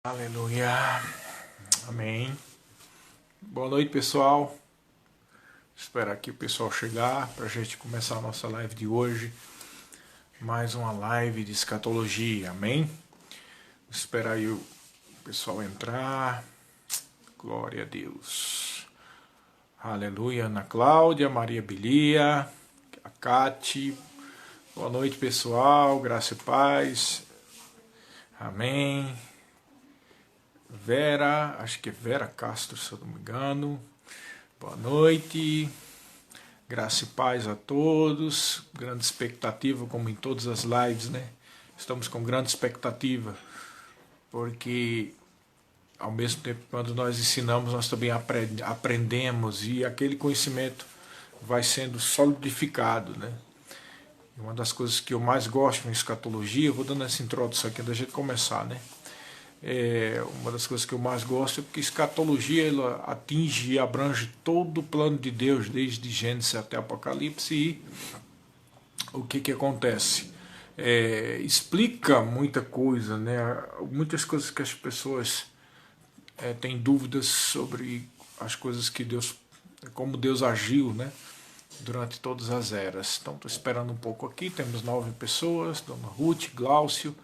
Aleluia, amém. Boa noite, pessoal. Esperar aqui o pessoal chegar para a gente começar a nossa live de hoje. Mais uma live de escatologia, amém. Esperar aí o pessoal entrar. Glória a Deus. Aleluia, Ana Cláudia, Maria Belia, a Cate. Boa noite, pessoal. Graça e paz. Amém. Vera, acho que é Vera Castro, se eu não me engano. Boa noite, graça e paz a todos. Grande expectativa, como em todas as lives, né? Estamos com grande expectativa, porque ao mesmo tempo, quando nós ensinamos, nós também aprendemos e aquele conhecimento vai sendo solidificado, né? Uma das coisas que eu mais gosto em escatologia, eu vou dando essa introdução aqui antes da gente começar, né? Uma das coisas que eu mais gosto é porque escatologia ela atinge e abrange todo o plano de Deus, desde Gênesis até Apocalipse. E o que acontece? Explica muita coisa, né? Muitas coisas que as pessoas têm dúvidas sobre as coisas que Deus, como Deus agiu, né? Durante todas as eras. Então estou esperando um pouco aqui, temos 9 pessoas, Dona Ruth, Glaucio,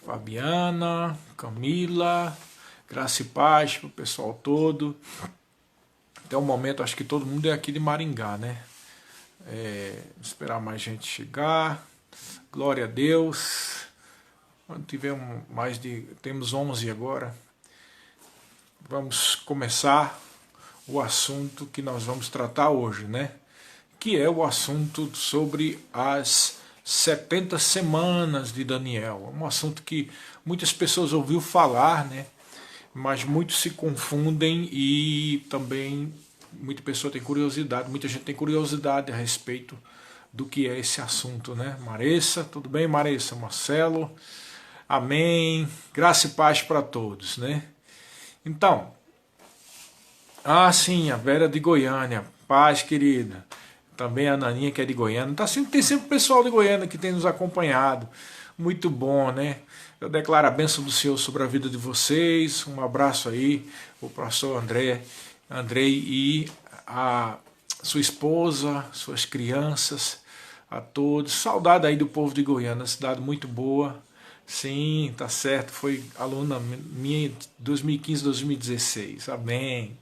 Fabiana, Camila, graça e paz para o pessoal todo. Até o momento acho que todo mundo é aqui de Maringá, né? Esperar mais gente chegar. Glória a Deus. Quando tiver temos 11 agora. Vamos começar o assunto que nós vamos tratar hoje, né? Que é o assunto sobre as 70 semanas de Daniel. É um assunto que muitas pessoas ouviram falar, né? Mas muitos se confundem e também muita pessoa tem curiosidade, muita gente tem curiosidade a respeito do que é esse assunto, né? Maressa, tudo bem, Maressa? Marcelo, amém. Graça e paz para todos, né? Então, sim, a Vera de Goiânia, paz, querida. Também a Naninha, que é de Goiânia. Tem sempre pessoal de Goiânia que tem nos acompanhado. Muito bom, né? Eu declaro a bênção do Senhor sobre a vida de vocês. Um abraço aí, o pastor Andrei e a sua esposa, suas crianças, a todos. Saudade aí do povo de Goiânia, cidade muito boa. Sim, tá certo. Foi aluna minha em 2015, 2016. Amém.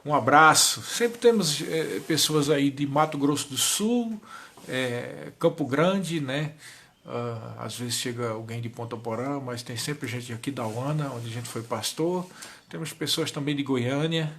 Um abraço. Sempre temos pessoas aí de Mato Grosso do Sul, Campo Grande, né? Às vezes chega alguém de Ponta Porã, mas tem sempre gente aqui da UANA, onde a gente foi pastor. Temos pessoas também de Goiânia,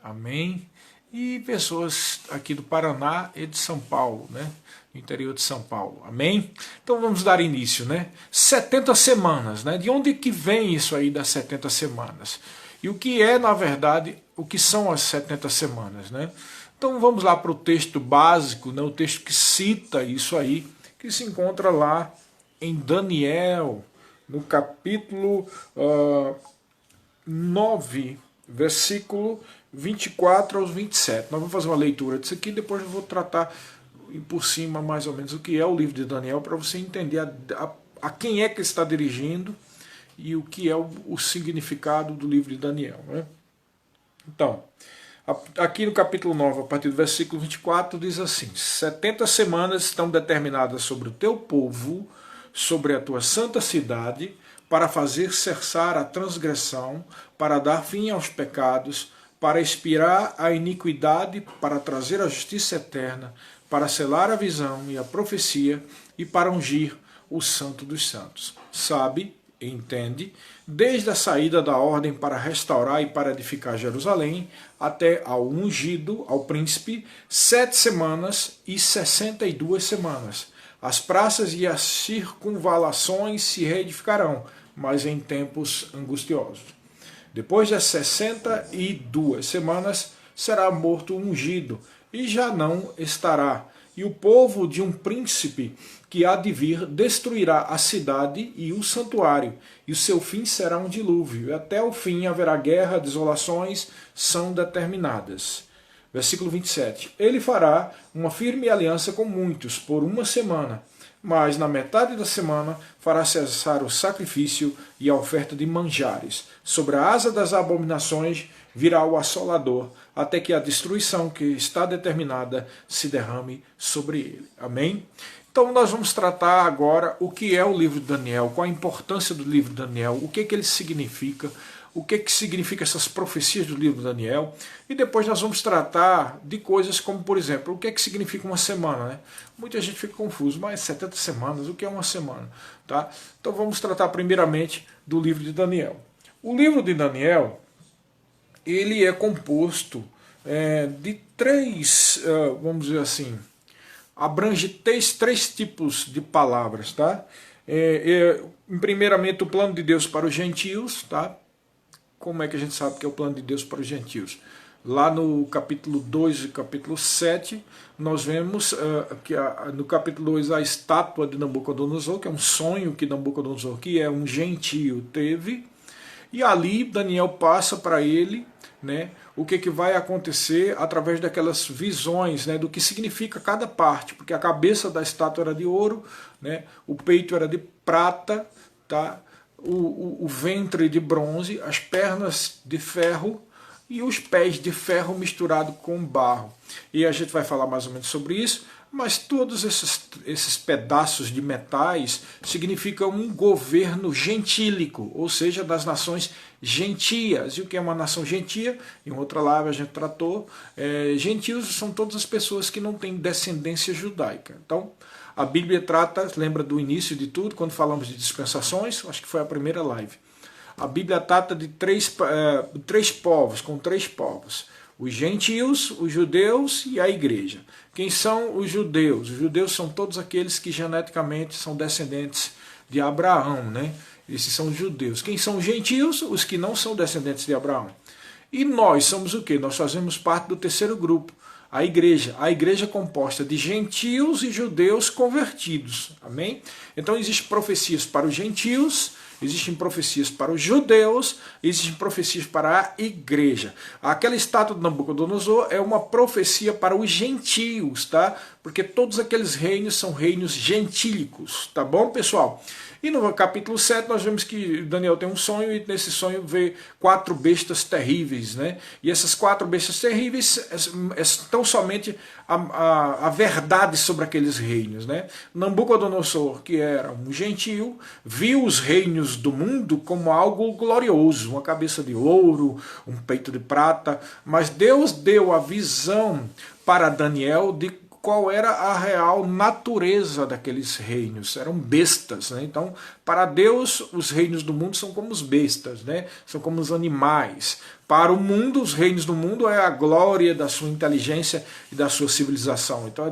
amém? E pessoas aqui do Paraná e de São Paulo, né? Interior de São Paulo, amém? Então vamos dar início, né? 70 semanas, né? De onde que vem isso aí das 70 semanas? E o que é, na verdade, o que são as 70 semanas, né? Então vamos lá para o texto básico, né? O texto que cita isso aí, que se encontra lá em Daniel, no capítulo 9, versículo 24 aos 27. Nós vamos fazer uma leitura disso aqui, depois eu vou tratar por cima mais ou menos o que é o livro de Daniel, para você entender a quem é que está dirigindo e o que é o significado do livro de Daniel, né? Então, aqui no capítulo 9, a partir do versículo 24, diz assim: 70 semanas estão determinadas sobre o teu povo, sobre a tua santa cidade, para fazer cessar a transgressão, para dar fim aos pecados, para expiar a iniquidade, para trazer a justiça eterna, para selar a visão e a profecia, e para ungir o santo dos santos. Sabe, entende, desde a saída da ordem para restaurar e para edificar Jerusalém, até ao ungido, ao príncipe, 7 semanas e 62 semanas. As praças e as circunvalações se reedificarão, mas em tempos angustiosos. Depois das 62 semanas, será morto o ungido, e já não estará. E o povo de um príncipe que há de vir destruirá a cidade e o santuário, e o seu fim será um dilúvio, e até o fim haverá guerra, desolações são determinadas. Versículo 27. Ele fará uma firme aliança com muitos por uma semana, mas na metade da semana fará cessar o sacrifício e a oferta de manjares. Sobre a asa das abominações virá o assolador, até que a destruição que está determinada se derrame sobre ele. Amém? Então nós vamos tratar agora o que é o livro de Daniel, qual a importância do livro de Daniel, o que ele significa, o que significa essas profecias do livro de Daniel, e depois nós vamos tratar de coisas como, por exemplo, o que significa uma semana, né? Muita gente fica confuso, mas 70 semanas, o que é uma semana? Tá? Então vamos tratar primeiramente do livro de Daniel. O livro de Daniel, ele é composto de três, vamos dizer assim, abrange três tipos de palavras, tá? Primeiramente, o plano de Deus para os gentios, tá? Como é que a gente sabe que é o plano de Deus para os gentios? Lá no capítulo 2 e capítulo 7, nós vemos que no capítulo 2 a estátua de Nabucodonosor, que é um sonho que Nabucodonosor, que é um gentio, teve, e ali Daniel passa para ele, né, o que vai acontecer através daquelas visões, né, do que significa cada parte, porque a cabeça da estátua era de ouro, né, o peito era de prata, tá, o ventre de bronze, as pernas de ferro e os pés de ferro misturado com barro. E a gente vai falar mais ou menos sobre isso, mas todos esses pedaços de metais significam um governo gentílico, ou seja, das nações gentias. E o que é uma nação gentia? Em outra live a gente tratou, gentios são todas as pessoas que não têm descendência judaica. Então, a Bíblia trata, lembra do início de tudo, quando falamos de dispensações, acho que foi a primeira live. A Bíblia trata de três povos, com três povos. Os gentios, os judeus e a igreja. Quem são os judeus? Os judeus são todos aqueles que geneticamente são descendentes de Abraão, né? Esses são os judeus. Quem são os gentios? Os que não são descendentes de Abraão. E nós somos o quê? Nós fazemos parte do terceiro grupo, a igreja composta de gentios e judeus convertidos. Amém? Então existem profecias para os gentios, existem profecias para os judeus, existem profecias para a igreja. Aquela estátua de Nabucodonosor é uma profecia para os gentios, tá? Porque todos aqueles reinos são reinos gentílicos, tá bom, pessoal? E no capítulo 7 nós vemos que Daniel tem um sonho e nesse sonho vê 4 bestas terríveis, né? E essas 4 bestas terríveis estão somente a verdade sobre aqueles reinos, né? Nabucodonosor, que era um gentio, viu os reinos do mundo como algo glorioso, uma cabeça de ouro, um peito de prata, mas Deus deu a visão para Daniel de qual era a real natureza daqueles reinos. Eram bestas, né? Então, para Deus, os reinos do mundo são como os bestas, né? São como os animais. Para o mundo, os reinos do mundo é a glória da sua inteligência e da sua civilização. Então,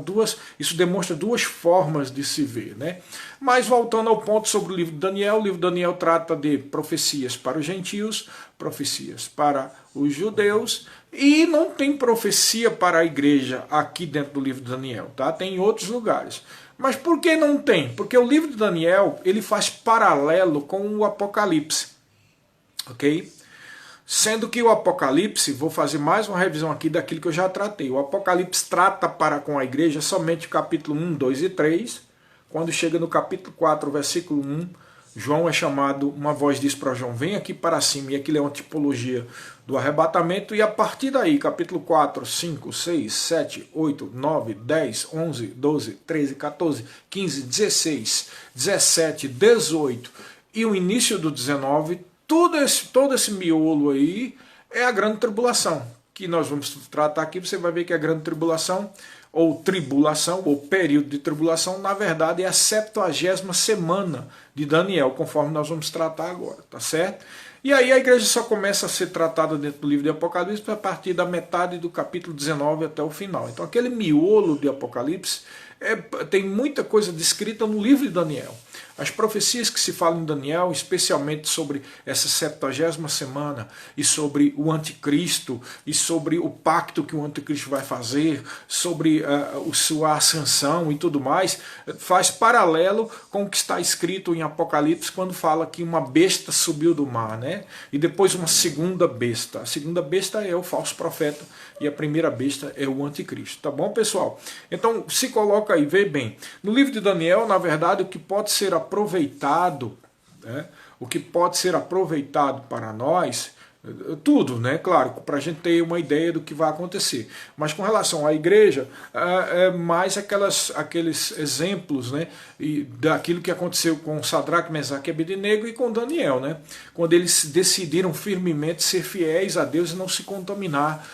isso demonstra duas formas de se ver, né? Mas, voltando ao ponto sobre o livro de Daniel, o livro de Daniel trata de profecias para os gentios, profecias para os judeus, e não tem profecia para a igreja aqui dentro do livro de Daniel, tá? Tem em outros lugares. Mas por que não tem? Porque o livro de Daniel, ele faz paralelo com o Apocalipse, ok? Sendo que o Apocalipse, vou fazer mais uma revisão aqui daquilo que eu já tratei. O Apocalipse trata para com a igreja somente o capítulo 1, 2 e 3. Quando chega no capítulo 4, versículo 1, João é chamado, uma voz diz para João, vem aqui para cima, e aquilo é uma tipologia do arrebatamento, e a partir daí, capítulo 4, 5, 6, 7, 8, 9, 10, 11, 12, 13, 14, 15, 16, 17, 18 e o início do 19, todo esse miolo aí é a grande tribulação, que nós vamos tratar aqui. Você vai ver que a grande tribulação, ou tribulação, ou período de tribulação, na verdade é a 70ª semana de Daniel, conforme nós vamos tratar agora, tá certo? E aí a igreja só começa a ser tratada dentro do livro de Apocalipse a partir da metade do capítulo 19 até o final. Então aquele miolo de Apocalipse tem muita coisa descrita no livro de Daniel. As profecias que se falam em Daniel, especialmente sobre essa 70ª semana, e sobre o anticristo, e sobre o pacto que o anticristo vai fazer, sobre sua ascensão e tudo mais, faz paralelo com o que está escrito em Apocalipse, quando fala que uma besta subiu do mar, né? E depois uma segunda besta. A segunda besta é o falso profeta, e a primeira besta é o anticristo. Tá bom, pessoal? Então, se coloca aí, vê bem. No livro de Daniel, na verdade, o que pode ser aproveitado, né? O que pode ser aproveitado para nós, tudo, né? Claro, para a gente ter uma ideia do que vai acontecer. Mas com relação à igreja, é mais aqueles exemplos, né? E daquilo que aconteceu com Sadraque, Mesaque e Abednego e com Daniel, né? Quando eles decidiram firmemente ser fiéis a Deus e não se contaminar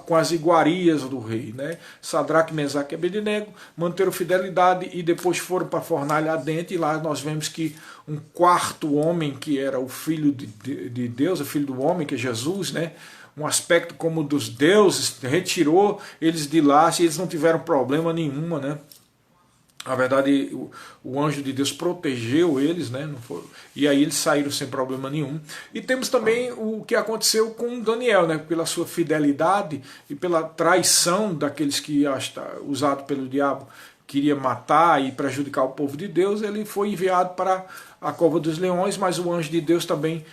com as iguarias do rei, né? Sadraque, Mesaque e Abednego manteram fidelidade e depois foram para a fornalha ardente, e lá nós vemos que um quarto homem, que era o filho de Deus, o filho do homem, que é Jesus, né? Um aspecto como dos deuses, retirou eles de lá, e eles não tiveram problema nenhuma, né? Na verdade, o anjo de Deus protegeu eles, né? Não foi, e aí eles saíram sem problema nenhum. E temos também o que aconteceu com Daniel, né? Pela sua fidelidade e pela traição daqueles que, usado pelo diabo, queria matar e prejudicar o povo de Deus, ele foi enviado para a cova dos leões, mas o anjo de Deus também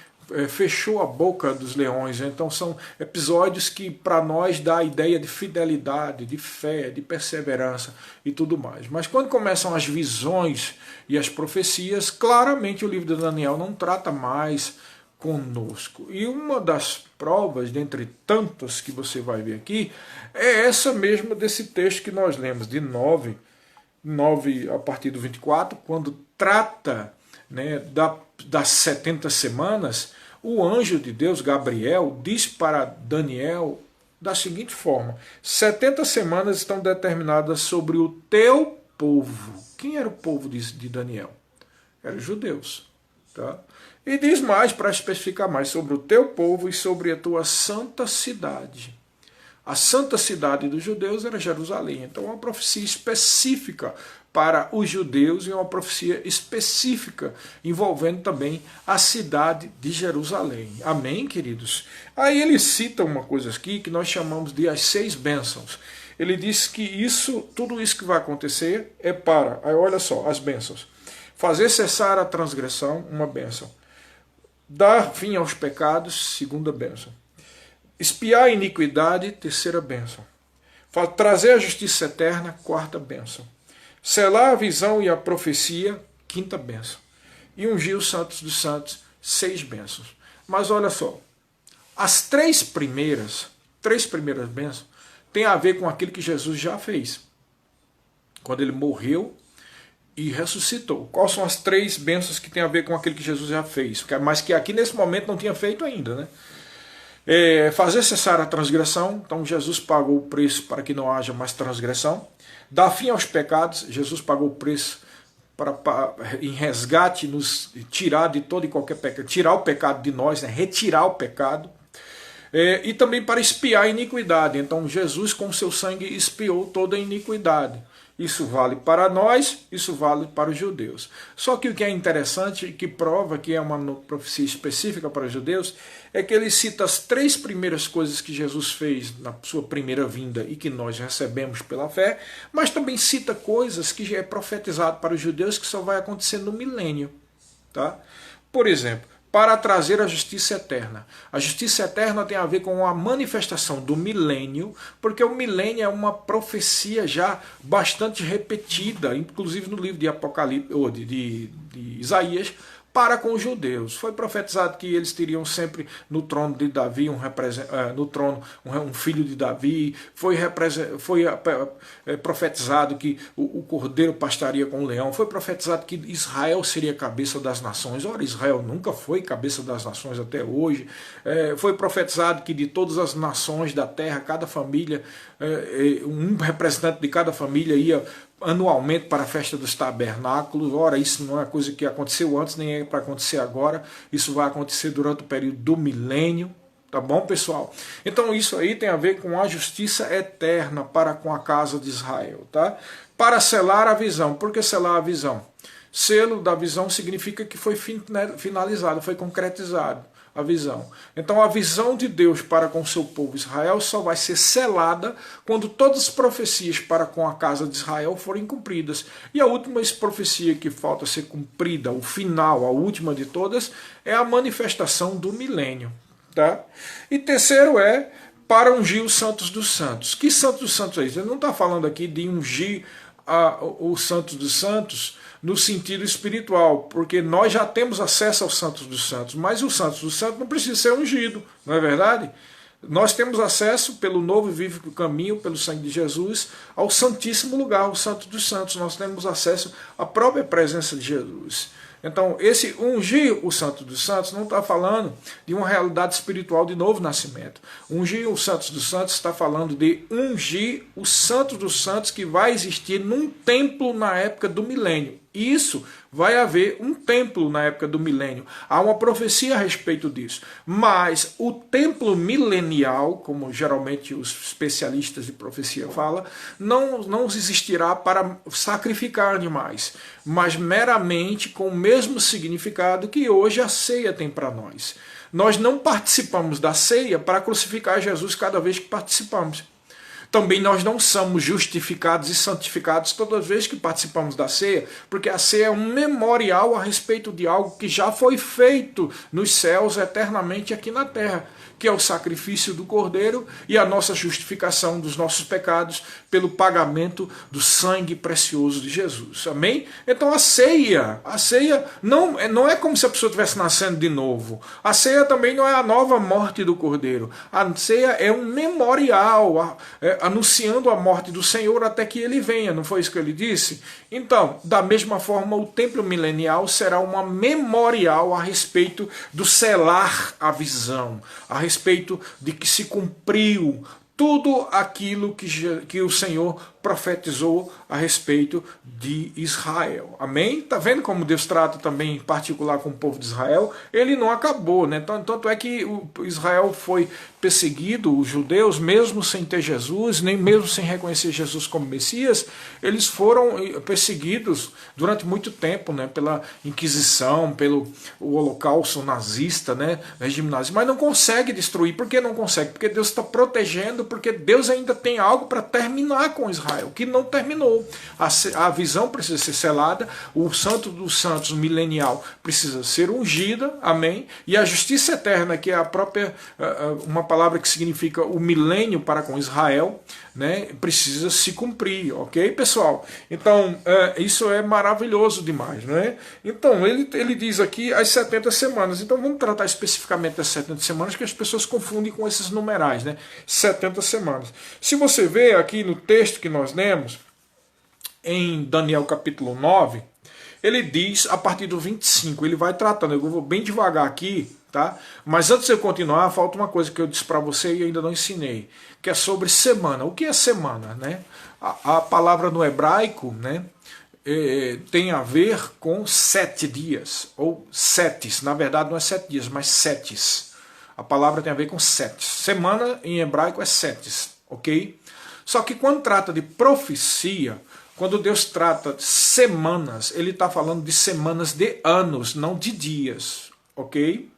fechou a boca dos leões. Então são episódios que para nós dá a ideia de fidelidade, de fé, de perseverança e tudo mais. Mas quando começam as visões e as profecias, claramente o livro de Daniel não trata mais conosco. E uma das provas, dentre tantas que você vai ver aqui, é essa mesma desse texto que nós lemos, de 9 a partir do 24, quando trata, né, das 70 semanas, o anjo de Deus, Gabriel, diz para Daniel da seguinte forma: 70 semanas estão determinadas sobre o teu povo. Quem era o povo de Daniel? Eram os judeus. Tá? E diz mais, para especificar mais, sobre o teu povo e sobre a tua santa cidade. A santa cidade dos judeus era Jerusalém. Então é uma profecia específica para os judeus e uma profecia específica envolvendo também a cidade de Jerusalém. Amém, queridos? Aí ele cita uma coisa aqui que nós chamamos de as 6 bênçãos. Ele diz que tudo isso que vai acontecer é para, aí olha só, as bênçãos. Fazer cessar a transgressão, uma bênção. Dar fim aos pecados, segunda bênção. Espiar a iniquidade, terceira bênção. Trazer a justiça eterna, quarta bênção. Selar a visão e a profecia, quinta bênção. E ungir os santos dos santos, 6 bênçãos. Mas olha só, as três primeiras bênçãos têm a ver com aquilo que Jesus já fez. Quando ele morreu e ressuscitou. Quais são as 3 bênçãos que têm a ver com aquilo que Jesus já fez? Mas que aqui nesse momento não tinha feito ainda, né? Fazer cessar a transgressão, então Jesus pagou o preço para que não haja mais transgressão. Dar fim aos pecados, Jesus pagou o preço em resgate, nos tirar de todo e qualquer pecado, tirar o pecado de nós, né? Retirar o pecado. E também para expiar a iniquidade, então Jesus com seu sangue expiou toda a iniquidade. Isso vale para nós, isso vale para os judeus. Só que o que é interessante, que prova que é uma profecia específica para os judeus, é que ele cita as 3 primeiras coisas que Jesus fez na sua primeira vinda e que nós recebemos pela fé, mas também cita coisas que já é profetizado para os judeus que só vai acontecer no milênio. Tá? Por exemplo, para trazer a justiça eterna. A justiça eterna tem a ver com a manifestação do milênio, porque o milênio é uma profecia já bastante repetida, inclusive no livro de Apocalipse, ou de Isaías, para com os judeus. Foi profetizado que eles teriam sempre no trono de Davi um filho de Davi. Foi profetizado que o cordeiro pastaria com o leão. Foi profetizado que Israel seria a cabeça das nações. Ora, Israel nunca foi cabeça das nações até hoje. Foi profetizado que de todas as nações da terra, cada família, um representante de cada família ia anualmente para a festa dos tabernáculos. Ora, isso não é coisa que aconteceu antes, nem é para acontecer agora. Isso vai acontecer durante o período do milênio. Tá bom, pessoal? Então isso aí tem a ver com a justiça eterna para com a casa de Israel. Tá? Para selar a visão. Por que selar a visão? Selo da visão significa que foi finalizado, foi concretizado a visão. Então a visão de Deus para com o seu povo Israel só vai ser selada quando todas as profecias para com a casa de Israel forem cumpridas. E a última profecia que falta ser cumprida, o final, a última de todas, é a manifestação do milênio. Tá? E terceiro é para ungir os santos dos santos. Que santos dos santos é isso? Ele não está falando aqui de ungir os santos dos santos no sentido espiritual, porque nós já temos acesso aos santos dos santos, mas os santos dos santos não precisa ser ungido, não é verdade? Nós temos acesso pelo novo e vivo caminho, pelo sangue de Jesus, ao santíssimo lugar, o santo dos santos. Nós temos acesso à própria presença de Jesus. Então, esse ungir o santo dos santos não está falando de uma realidade espiritual de novo nascimento. Ungir o santo dos santos está falando de ungir o santo dos santos que vai existir num templo na época do milênio. Isso vai haver um templo na época do milênio. Há uma profecia a respeito disso. Mas o templo milenial, como geralmente os especialistas de profecia falam, não existirá para sacrificar animais, mas meramente com o mesmo significado que hoje a ceia tem para nós. Nós não participamos da ceia para crucificar Jesus cada vez que participamos. Também nós não somos justificados e santificados todas as vezes que participamos da ceia, porque a ceia é um memorial a respeito de algo que já foi feito nos céus eternamente aqui na terra, que é o sacrifício do Cordeiro e a nossa justificação dos nossos pecados pelo pagamento do sangue precioso de Jesus. Amém? Então a ceia não é como se a pessoa estivesse nascendo de novo. A ceia também não é a nova morte do Cordeiro. A ceia é um memorial, anunciando a morte do Senhor até que ele venha. Não foi isso que ele disse? Então, da mesma forma, o templo milenial será uma memorial a respeito do selar a visão, a respeito de que se cumpriu tudo aquilo que o Senhor profetizou a respeito de Israel. Amém? Está vendo como Deus trata também em particular com o povo de Israel? Ele não acabou, né? Tanto é que Israel foi perseguido, os judeus, mesmo sem ter Jesus, nem mesmo sem reconhecer Jesus como Messias, eles foram perseguidos durante muito tempo, né? Pela Inquisição, pelo Holocausto nazista, né? Regime nazista, mas não consegue destruir. Por que não consegue? Porque Deus está protegendo, porque Deus ainda tem algo para terminar com Israel, que não terminou. A visão precisa ser selada, o santo dos santos milenial precisa ser ungida, amém? E a justiça eterna, que é a própria, uma palavra que significa o milênio para com Israel, né, precisa se cumprir, ok, pessoal? Então, isso é maravilhoso demais, não é? Então, ele diz aqui as 70 semanas. Então, vamos tratar especificamente das 70 semanas, que as pessoas confundem com esses numerais, né? 70 semanas. Se você vê aqui no texto que nós lemos, em Daniel capítulo 9, ele diz a partir do 25, ele vai tratando, eu vou bem devagar aqui, tá? Mas antes de eu continuar, falta uma coisa que eu disse para você e ainda não ensinei, que é sobre semana. O que é semana, né? A palavra no hebraico, né, tem a ver com 7 dias, ou setes. Na verdade não é 7 dias, mas setes. A palavra tem a ver com setes. Semana em hebraico é setes, ok? Só que quando trata de profecia, quando Deus trata de semanas, ele está falando de semanas de anos, não de dias, ok?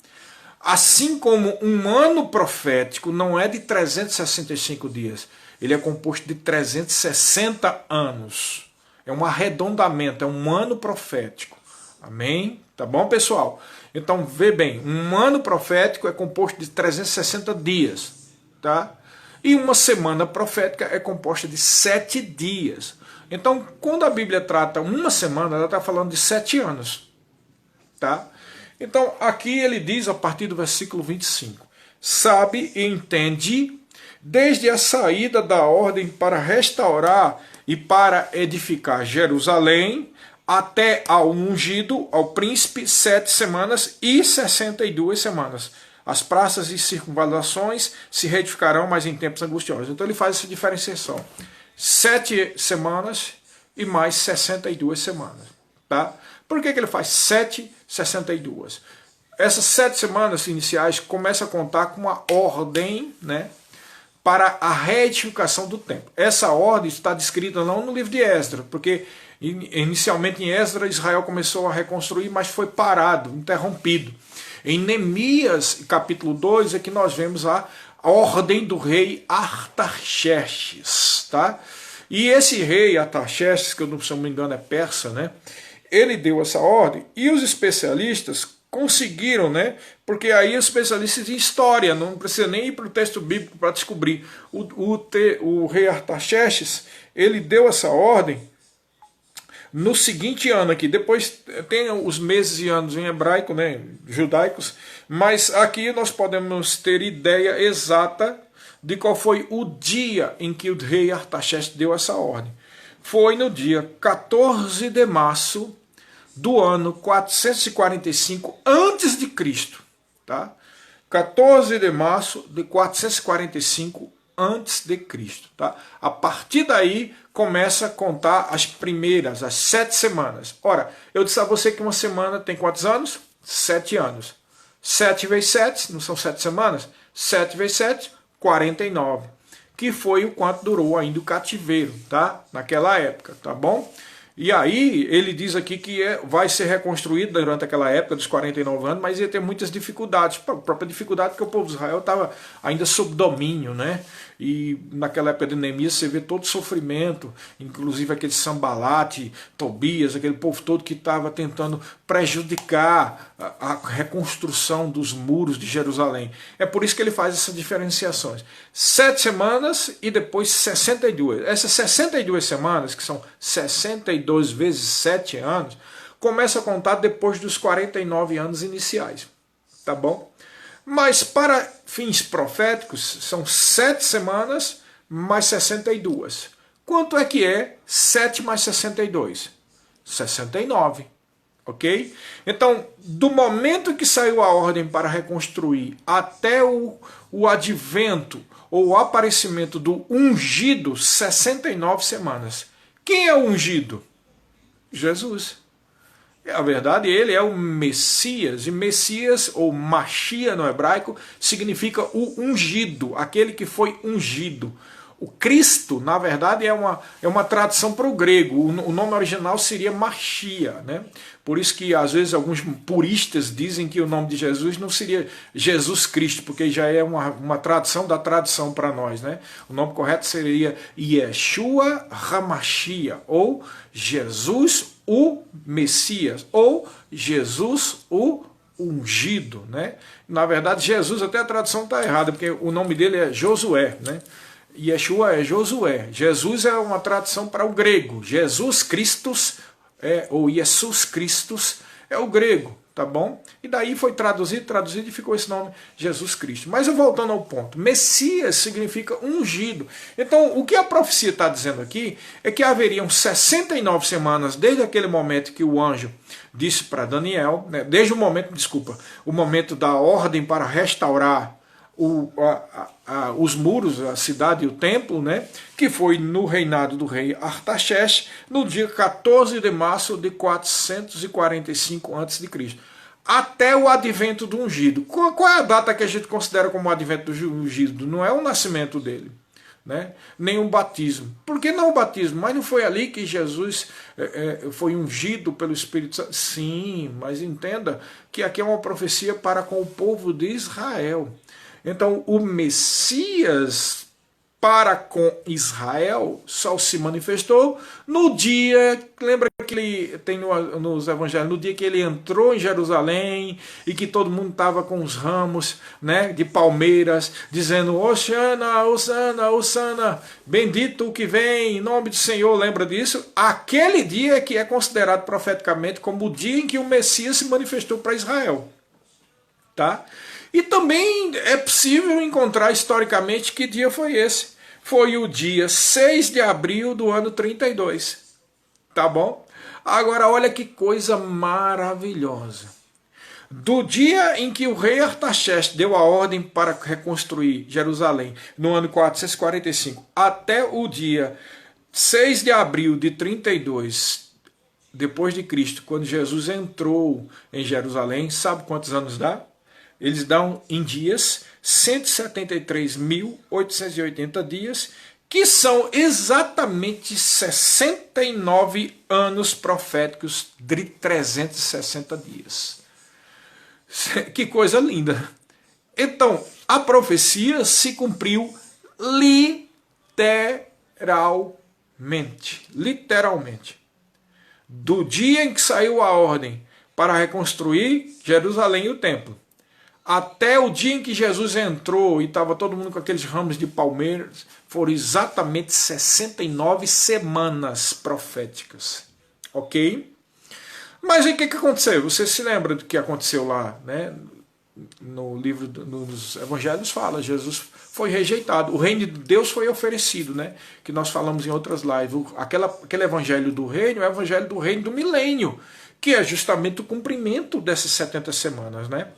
Assim como um ano profético não é de 365 dias, ele é composto de 360 anos. É um arredondamento, é um ano profético. Amém? Tá bom, pessoal? Então, vê bem, um ano profético é composto de 360 dias, tá? E uma semana profética é composta de 7 dias. Então, quando a Bíblia trata uma semana, ela está falando de 7 anos, tá? Então, aqui ele diz, a partir do versículo 25, sabe e entende, desde a saída da ordem para restaurar e para edificar Jerusalém, até ao ungido, ao príncipe, 7 semanas e 62 semanas. As praças e circunvalações se reedificarão, mas em tempos angustiosos. Então ele faz essa diferenciação. 7 semanas e mais 62 semanas. Tá? Por que ele faz 7, 62? Essas 7 semanas iniciais começam a contar com uma ordem, né, para a reedificação do templo. Essa ordem está descrita não no livro de Esdras, porque Inicialmente em Esdras, Israel começou a reconstruir, mas foi parado, interrompido. Em Neemias, capítulo 2, é que nós vemos a ordem do rei Artaxerxes, tá? E esse rei Artaxerxes, que eu, se não me engano é persa, né? Ele deu essa ordem e os especialistas conseguiram, né? Porque aí os especialistas em história, não precisa nem ir para o texto bíblico para descobrir. O rei Artaxerxes, ele deu essa ordem no seguinte ano aqui. Depois tem os meses e anos em hebraico, né? Judaicos, mas aqui nós podemos ter ideia exata de qual foi o dia em que o rei Artaxerxes deu essa ordem. Foi no dia 14 de março do ano 445 antes de Cristo, tá? 14 de março de 445 antes de Cristo, tá? A partir daí começa a contar as primeiras, as 7 semanas. Ora, eu disse a você que uma semana tem quantos anos? 7 anos. 7 vezes 7, não são 7 semanas? 7 vezes 7, 49. Que foi o quanto durou ainda o cativeiro, tá? Naquela época, tá bom? E aí ele diz aqui que vai ser reconstruído durante aquela época dos 49 anos, mas ia ter muitas dificuldades. A própria dificuldade porque o povo de Israel estava ainda sob domínio, né? E naquela época de Neemias você vê todo o sofrimento, inclusive aquele Sambalate, Tobias, aquele povo todo que estava tentando prejudicar a reconstrução dos muros de Jerusalém. É por isso que ele faz essas diferenciações. 7 semanas e depois 62. Essas 62 semanas, que são 62 vezes 7 anos, começa a contar depois dos 49 anos iniciais. Tá bom? Mas para fins proféticos, são 7 semanas mais 62. Quanto é que é 7 mais 62? 69. Ok? Então, do momento que saiu a ordem para reconstruir até o advento ou o aparecimento do ungido, 69 semanas. Quem é o ungido? Jesus. A verdade, ele é o Messias, e Messias, ou Machia no hebraico, significa o ungido, aquele que foi ungido. O Cristo, na verdade, é uma tradução para o grego, o nome original seria Machia, né? Por isso que, às vezes, alguns puristas dizem que o nome de Jesus não seria Jesus Cristo, porque já é uma tradução da tradução para nós, né? O nome correto seria Yeshua HaMashia, ou Jesus o Messias, ou Jesus o ungido, né? Na verdade, Jesus, até a tradução está errada, porque o nome dele é Josué, né? Yeshua é Josué. Jesus é uma tradução para o grego. Jesus Christus, ou Jesus Christus, é o grego, tá bom? E daí foi traduzido e ficou esse nome Jesus Cristo. Mas eu voltando ao ponto, Messias significa ungido. Então, o que a profecia está dizendo aqui é que haveriam 69 semanas desde aquele momento que o anjo disse para Daniel, né, desde o momento, o momento da ordem para restaurar os muros, a cidade e o templo, né, que foi no reinado do rei Artaxerxes, no dia 14 de março de 445 a.C., até o advento do ungido. Qual é a data que a gente considera como o advento do ungido? Não é o nascimento dele, né, nem o batismo. Por que não o batismo? Mas não foi ali que Jesus foi ungido pelo Espírito Santo? Sim, mas entenda que aqui é uma profecia para com o povo de Israel. Então, o Messias para com Israel só se manifestou no dia, lembra que ele tem nos evangelhos, no dia que ele entrou em Jerusalém e que todo mundo estava com os ramos, né, de palmeiras, dizendo, Hosana, Hosana, Hosana, bendito o que vem, em nome do Senhor, lembra disso? Aquele dia que é considerado profeticamente como o dia em que o Messias se manifestou para Israel. Tá? E também é possível encontrar historicamente que dia foi esse. Foi o dia 6 de abril do ano 32. Tá bom? Agora olha que coisa maravilhosa. Do dia em que o rei Artaxerxes deu a ordem para reconstruir Jerusalém, no ano 445, até o dia 6 de abril de 32, depois de Cristo, quando Jesus entrou em Jerusalém, sabe quantos anos dá? Eles dão em dias 173.880 dias, que são exatamente 69 anos proféticos de 360 dias. Que coisa linda! Então, a profecia se cumpriu literalmente. Literalmente. Do dia em que saiu a ordem para reconstruir Jerusalém e o templo, até o dia em que Jesus entrou e estava todo mundo com aqueles ramos de palmeiras, foram exatamente 69 semanas proféticas. Ok? Mas aí o que aconteceu? Você se lembra do que aconteceu lá, né? No livro dos evangelhos fala, Jesus foi rejeitado, o reino de Deus foi oferecido, né? Que nós falamos em outras lives. Aquele evangelho do reino é o evangelho do reino do milênio, que é justamente o cumprimento dessas 70 semanas, né?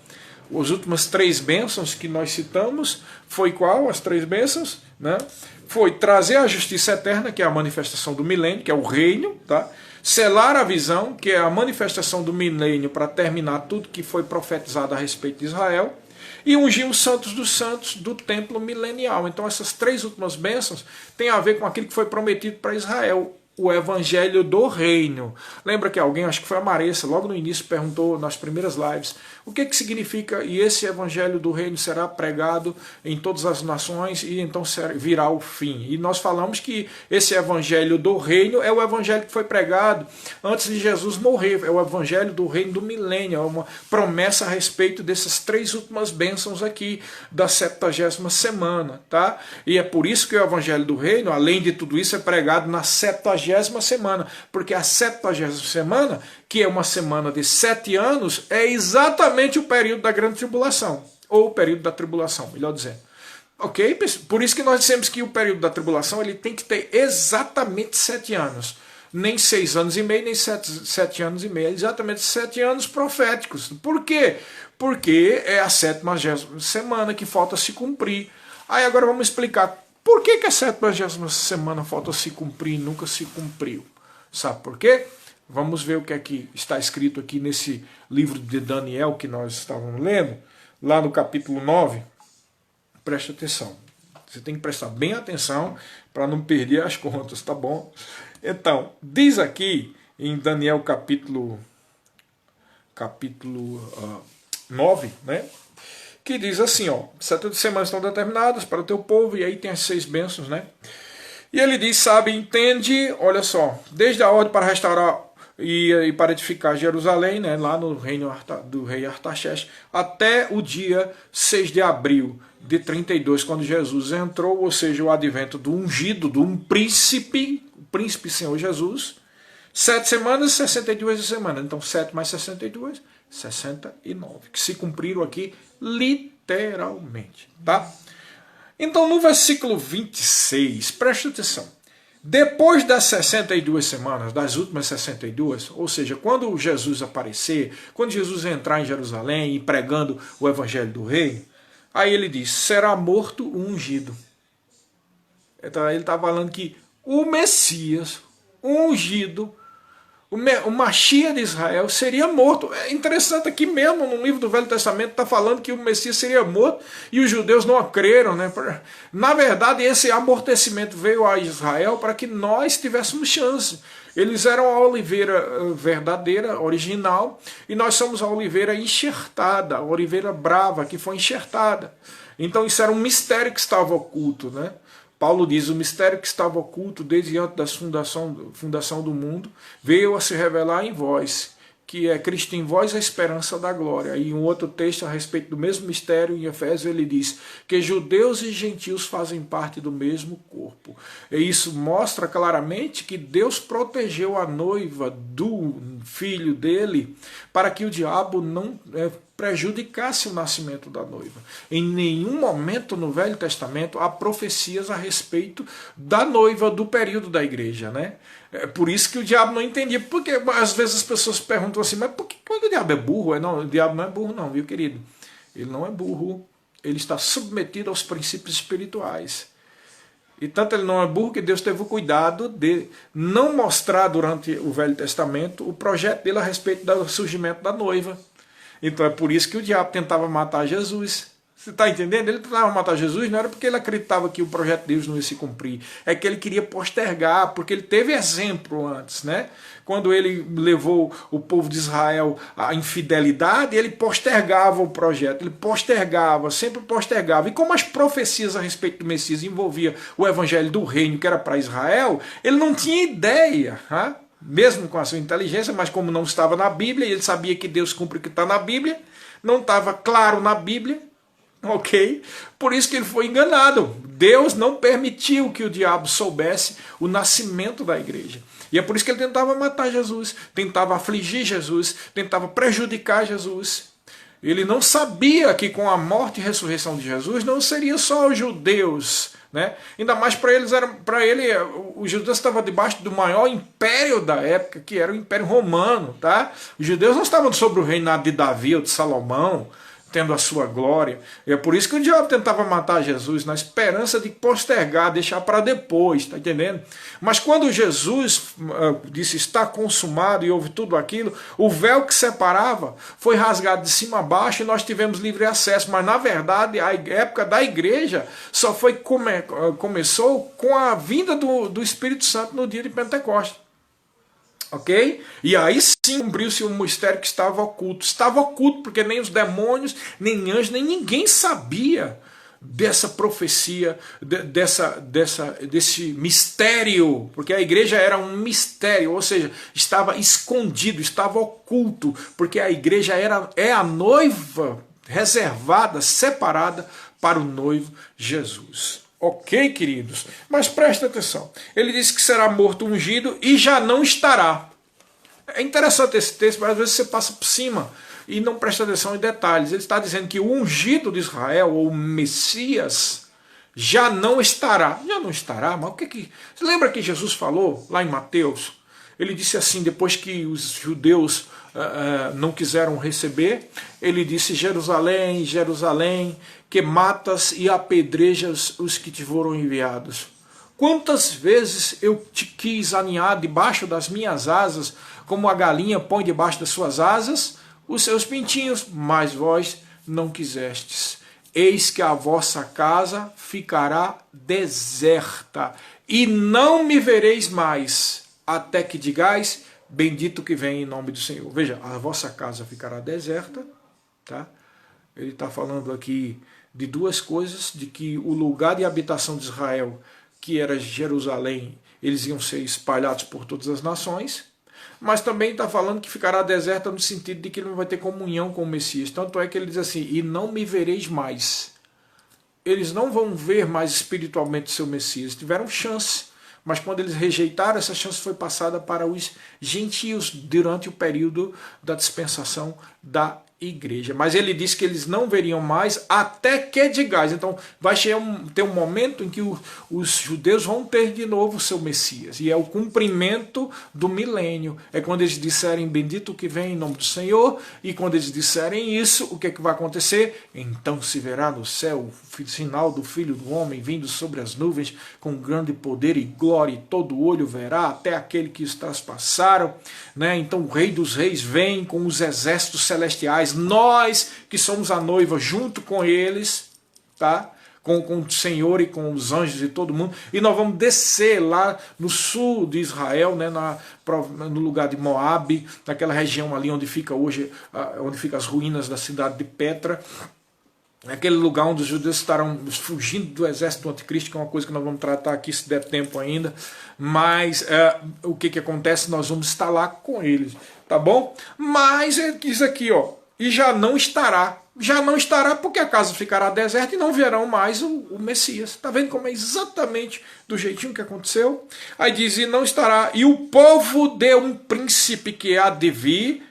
As últimas 3 bênçãos que nós citamos, foi qual? As 3 bênçãos, né? Foi trazer a justiça eterna, que é a manifestação do milênio, que é o reino, tá? Selar a visão, que é a manifestação do milênio para terminar tudo que foi profetizado a respeito de Israel, e ungir os santos dos santos do templo milenial. Então essas 3 últimas bênçãos têm a ver com aquilo que foi prometido para Israel, o evangelho do reino. Lembra que alguém, acho que foi a Maressa, logo no início perguntou nas primeiras lives, o que significa, e esse evangelho do reino será pregado em todas as nações e então virá o fim. E nós falamos que esse evangelho do reino é o evangelho que foi pregado antes de Jesus morrer, é o evangelho do reino do milênio, é uma promessa a respeito dessas 3 últimas bênçãos aqui da 70ª semana, tá? E é por isso que o evangelho do reino, além de tudo isso, é pregado na 70ª semana, porque a 70ª semana, que é uma semana de 7 anos, é exatamente o período da grande tribulação, ou o período da tribulação, melhor dizendo. Ok? Por isso que nós dissemos que o período da tribulação ele tem que ter exatamente 7 anos. Nem 6 anos e meio, nem 7 anos e meio. Exatamente 7 anos proféticos. Por quê? Porque é a 70ª semana que falta se cumprir. Aí agora vamos explicar por que a 70ª semana falta se cumprir e nunca se cumpriu. Sabe por quê? Vamos ver o que é que está escrito aqui nesse livro de Daniel que nós estávamos lendo, lá no capítulo 9. Preste atenção. Você tem que prestar bem atenção para não perder as contas, tá bom? Então, diz aqui em Daniel capítulo 9, né? Que diz assim, ó, 70 semanas estão determinadas para o teu povo, e aí tem as 6 bênçãos, né? E ele diz, sabe, entende, olha só, desde a ordem para restaurar e para edificar Jerusalém, né, lá no reino do rei Artaxerxes, até o dia 6 de abril de 32, quando Jesus entrou, ou seja, o advento do ungido, de um príncipe, o príncipe Senhor Jesus, 7 semanas, 62 semanas, então 7 mais 62, 69, que se cumpriram aqui literalmente, tá? Então no versículo 26, preste atenção, depois das 62 semanas, das últimas 62, ou seja, quando Jesus aparecer, quando Jesus entrar em Jerusalém e pregando o evangelho do reino, aí ele diz, será morto o ungido. Então ele está falando que o Messias, o ungido, o Mashiach de Israel seria morto. É interessante aqui mesmo, no livro do Velho Testamento, está falando que o Messias seria morto e os judeus não creram, né? Na verdade, esse amortecimento veio a Israel para que nós tivéssemos chance. Eles eram a oliveira verdadeira, original, e nós somos a oliveira enxertada, a oliveira brava, que foi enxertada. Então isso era um mistério que estava oculto, né? Paulo diz, o mistério que estava oculto desde antes da fundação do mundo veio a se revelar em vós, que é Cristo em vós a esperança da glória. E um outro texto a respeito do mesmo mistério, em Efésios, ele diz que judeus e gentios fazem parte do mesmo corpo. E isso mostra claramente que Deus protegeu a noiva do filho dele para que o diabo não prejudicasse o nascimento da noiva. Em nenhum momento no Velho Testamento há profecias a respeito da noiva do período da igreja, né? É por isso que o diabo não entendia. Porque às vezes as pessoas perguntam assim, mas por que o diabo é burro? Não, o diabo não é burro não, viu, querido? Ele não é burro, ele está submetido aos princípios espirituais. E tanto ele não é burro que Deus teve o cuidado de não mostrar durante o Velho Testamento o projeto dele a respeito do surgimento da noiva. Então é por isso que o diabo tentava matar Jesus, Você está entendendo? Ele tentava matar Jesus, não era porque ele acreditava que o projeto de Deus não ia se cumprir, é que ele queria postergar, porque ele teve exemplo antes, né? Quando ele levou o povo de Israel à infidelidade, ele postergava o projeto, ele postergava, sempre postergava. E como as profecias a respeito do Messias envolvia o evangelho do reino, que era para Israel, ele não tinha ideia, né? Mesmo com a sua inteligência, mas como não estava na Bíblia, ele sabia que Deus cumpre o que está na Bíblia, não estava claro na Bíblia, ok? Por isso que ele foi enganado. Deus não permitiu que o diabo soubesse o nascimento da igreja. E é por isso que ele tentava matar Jesus, tentava afligir Jesus, tentava prejudicar Jesus. Ele não sabia que com a morte e ressurreição de Jesus não seria só os judeus, né? Ainda mais para ele, os judeus estavam debaixo do maior império da época, que era o Império Romano, tá? Os judeus não estavam sobre o reinado de Davi ou de Salomão, tendo a sua glória. E é por isso que o diabo tentava matar Jesus, na esperança de postergar, deixar para depois, tá entendendo? Mas quando Jesus disse está consumado e houve tudo aquilo, o véu que separava foi rasgado de cima a baixo e nós tivemos livre acesso. Mas na verdade a época da igreja só começou com a vinda do Espírito Santo no dia de Pentecostes. Ok? E aí sim cumpriu-se um mistério que estava oculto. Estava oculto porque nem os demônios, nem anjos, nem ninguém sabia dessa profecia, desse mistério. Porque a igreja era um mistério, ou seja, estava escondido, estava oculto. Porque a igreja é a noiva reservada, separada para o noivo Jesus. Ok, queridos? Mas presta atenção. Ele disse que será morto ungido e já não estará. É interessante esse texto, mas às vezes você passa por cima e não presta atenção em detalhes. Ele está dizendo que o ungido de Israel, ou o Messias, já não estará. Já não estará? Mas o que que... Você lembra que Jesus falou lá em Mateus? Ele disse assim, depois que os judeus não quiseram receber, ele disse, Jerusalém, Jerusalém, que matas e apedrejas os que te foram enviados. Quantas vezes eu te quis aninhar debaixo das minhas asas, como a galinha põe debaixo das suas asas os seus pintinhos, mas vós não quisestes. Eis que a vossa casa ficará deserta, e não me vereis mais, até que digais, bendito que vem em nome do Senhor. Veja, a vossa casa ficará deserta, tá? Ele está falando aqui de duas coisas, de que o lugar de habitação de Israel, que era Jerusalém, eles iam ser espalhados por todas as nações, mas também está falando que ficará deserta no sentido de que ele não vai ter comunhão com o Messias. Tanto é que ele diz assim, e não me vereis mais. Eles não vão ver mais espiritualmente o seu Messias. Tiveram chance, mas quando eles rejeitaram, essa chance foi passada para os gentios durante o período da dispensação da igreja. Mas ele disse que eles não veriam mais até que digais. Então vai ter um momento em que os judeus vão ter de novo o seu Messias. E é o cumprimento do milênio. É quando eles disserem bendito que vem em nome do Senhor. E quando eles disserem isso, o que é que vai acontecer? Então se verá no céu o sinal do Filho do Homem vindo sobre as nuvens com grande poder e glória. E todo olho verá, até aquele que os traspassaram. Né? Então o Rei dos Reis vem com os exércitos celestiais. Nós que somos a noiva junto com eles, tá? Com o Senhor e com os anjos e todo mundo, e nós vamos descer lá no sul de Israel, né, no lugar de Moabe, naquela região ali onde fica hoje, onde ficam as ruínas da cidade de Petra, aquele lugar onde os judeus estarão fugindo do exército do anticristo, que é uma coisa que nós vamos tratar aqui se der tempo ainda, mas o que acontece? Nós vamos estar lá com eles, tá bom? Mas ele diz aqui, ó, e já não estará. Já não estará porque a casa ficará deserta e não verão mais o Messias. Está vendo como é exatamente do jeitinho que aconteceu? Aí diz, e não estará. E o povo de um príncipe que há de vir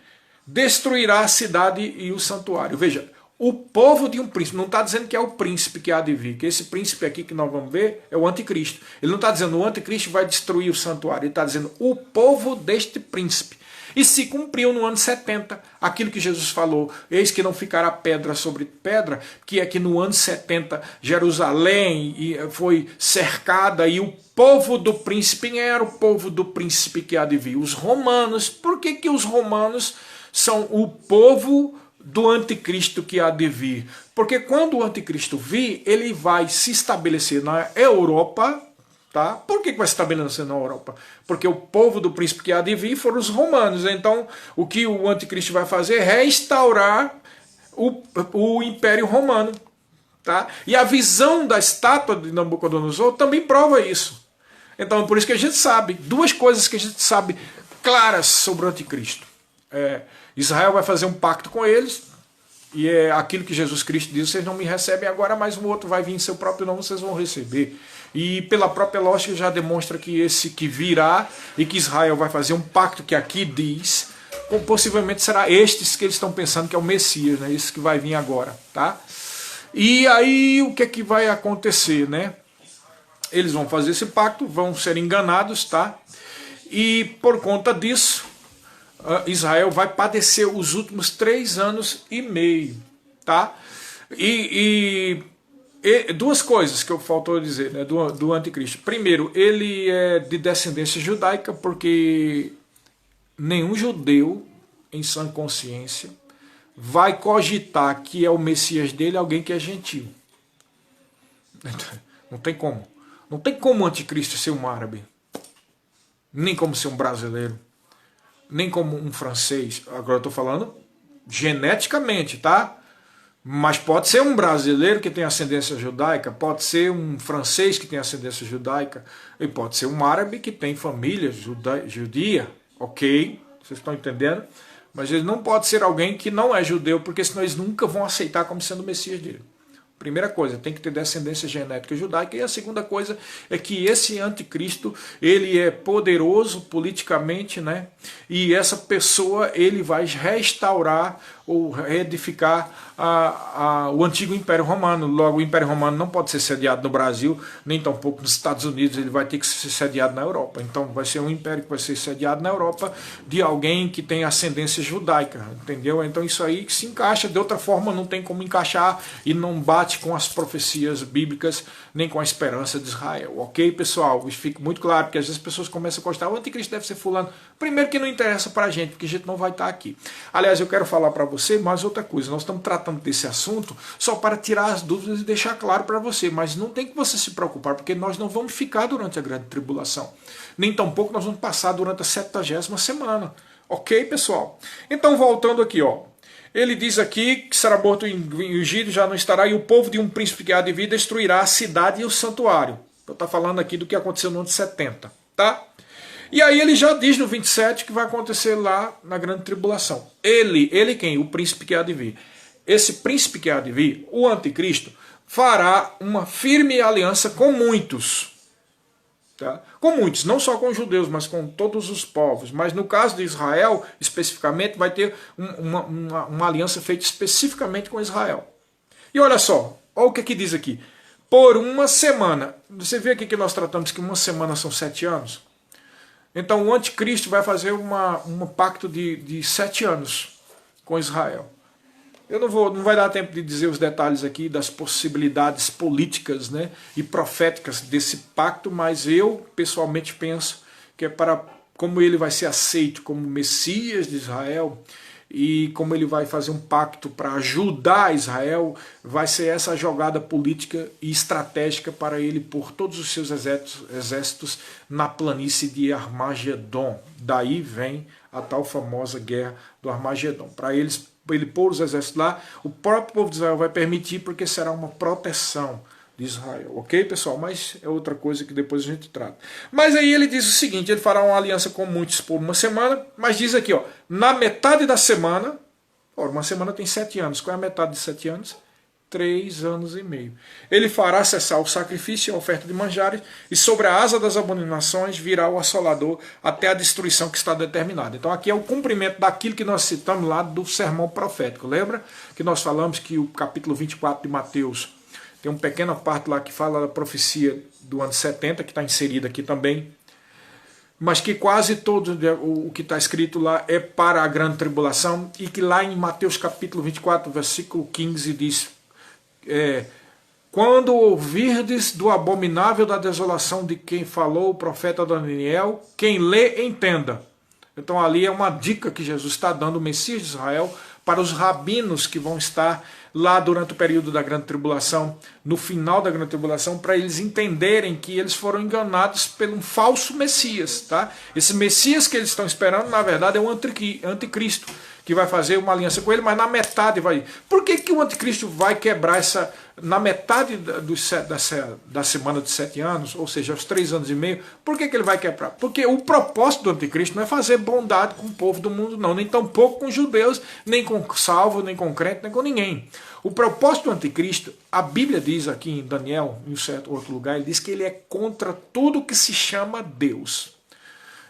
destruirá a cidade e o santuário. Veja, o povo de um príncipe. Não está dizendo que é o príncipe que há de vir. Que esse príncipe aqui que nós vamos ver é o anticristo. Ele não está dizendo o anticristo vai destruir o santuário. Ele está dizendo o povo deste príncipe. E se cumpriu no ano 70 aquilo que Jesus falou, eis que não ficará pedra sobre pedra, que é que no ano 70 Jerusalém foi cercada e o povo do príncipe, quem era o povo do príncipe que há de vir? Os romanos. Por que os romanos são o povo do anticristo que há de vir. Porque quando o anticristo vir, ele vai se estabelecer na Europa. Tá? Por que vai se estabelecer na Europa? Porque o povo do príncipe que há de vir foram os romanos. Então, o que o anticristo vai fazer é restaurar o Império Romano. Tá? E a visão da estátua de Nabucodonosor também prova isso. Então, por isso que a gente sabe, duas coisas que a gente sabe claras sobre o anticristo. Israel vai fazer um pacto com eles, e é aquilo que Jesus Cristo diz: vocês não me recebem agora, mas o outro vai vir em seu próprio nome, vocês vão receber. E pela própria lógica já demonstra que esse que virá, e que Israel vai fazer um pacto que aqui diz, possivelmente será estes que eles estão pensando que é o Messias, né? Esse que vai vir agora. Tá? E aí o que é que vai acontecer, né? Eles vão fazer esse pacto, vão ser enganados, tá? E por conta disso, Israel vai padecer os últimos 3 anos e meio, tá? E duas coisas que eu faltou dizer, né, do anticristo. Primeiro, ele é de descendência judaica, porque nenhum judeu em sã consciência vai cogitar que é o Messias dele alguém que é gentil. Não tem como. Não tem como o anticristo ser um árabe, nem como ser um brasileiro, nem como um francês. Agora eu estou falando geneticamente, tá? Mas pode ser um brasileiro que tem ascendência judaica, pode ser um francês que tem ascendência judaica, e pode ser um árabe que tem família judia, ok? Vocês estão entendendo? Mas ele não pode ser alguém que não é judeu, porque senão eles nunca vão aceitar como sendo o Messias dele. Primeira coisa, tem que ter descendência genética judaica. E a segunda coisa é que esse anticristo, ele é poderoso politicamente, né? E essa pessoa, ele vai restaurar ou reedificar o antigo Império Romano. Logo, o Império Romano não pode ser sediado no Brasil, nem tampouco nos Estados Unidos, ele vai ter que ser sediado na Europa. Então vai ser um império que vai ser sediado na Europa de alguém que tem ascendência judaica, entendeu? Então isso aí se encaixa, de outra forma não tem como encaixar e não bate com as profecias bíblicas, nem com a esperança de Israel. Ok, pessoal? Isso fica muito claro, porque às vezes as pessoas começam a gostar, o anticristo deve ser fulano. Primeiro que não interessa pra gente, porque a gente não vai estar aqui. Aliás, eu quero falar para você mais outra coisa. Nós estamos tratando desse assunto só para tirar as dúvidas e deixar claro para você, mas não tem que você se preocupar, porque nós não vamos ficar durante a grande tribulação. Nem tampouco nós vamos passar durante a 70ª semana. Ok, pessoal? Então, voltando aqui, ó. Ele diz aqui que será morto e ungido, já não estará, e o povo de um príncipe que há de vir destruirá a cidade e o santuário. Eu estou falando aqui do que aconteceu no ano de 70, tá? E aí ele já diz no 27 que vai acontecer lá na grande tribulação. Ele quem? O príncipe que há de vir. Esse príncipe que há de vir, o anticristo, fará uma firme aliança com muitos. Tá? Com muitos, não só com os judeus, mas com todos os povos. Mas no caso de Israel, especificamente, vai ter uma aliança feita especificamente com Israel. E olha só, olha o que diz aqui. Por uma semana. Você vê aqui que nós tratamos que uma semana são 7 anos? Então o anticristo vai fazer um pacto de 7 anos com Israel. Eu não vai dar tempo de dizer os detalhes aqui das possibilidades políticas, né, e proféticas desse pacto, mas eu pessoalmente penso que é para como ele vai ser aceito como Messias de Israel e como ele vai fazer um pacto para ajudar Israel, vai ser essa jogada política e estratégica para ele pôr todos os seus exércitos na planície de Armagedon. Daí vem a tal famosa guerra do Armagedon. Para ele pôr os exércitos lá, o próprio povo de Israel vai permitir, porque será uma proteção de Israel. Ok, pessoal? Mas é outra coisa que depois a gente trata. Mas aí ele diz o seguinte, ele fará uma aliança com muitos por uma semana, mas diz aqui, ó, na metade da semana, uma semana tem 7 anos, qual é a metade de 7 anos? 3 anos e meio. Ele fará cessar o sacrifício e a oferta de manjares, e sobre a asa das abominações virá o assolador até a destruição que está determinada. Então aqui é o cumprimento daquilo que nós citamos lá do sermão profético. Lembra que nós falamos que o capítulo 24 de Mateus tem uma pequena parte lá que fala da profecia do ano 70, que está inserida aqui também, mas que quase todo o que está escrito lá é para a grande tribulação, e que lá em Mateus capítulo 24, versículo 15 diz... quando ouvirdes do abominável da desolação de quem falou o profeta Daniel, quem lê, entenda. Então ali é uma dica que Jesus está dando, o Messias de Israel, para os rabinos que vão estar lá durante o período da grande tribulação, no final da grande tribulação, para eles entenderem que eles foram enganados por um falso Messias. Tá? Esse Messias que eles estão esperando, na verdade, é um anticristo, que vai fazer uma aliança com ele, mas na metade vai... Por que, que o anticristo vai quebrar essa... Na metade da semana de 7 anos, ou seja, aos 3 anos e meio, por que, que ele vai quebrar? Porque o propósito do anticristo não é fazer bondade com o povo do mundo, não, nem tampouco com os judeus, nem com salvo, nem com crente, nem com ninguém. O propósito do anticristo, a Bíblia diz aqui em Daniel, em um certo outro lugar, ele diz que ele é contra tudo que se chama Deus.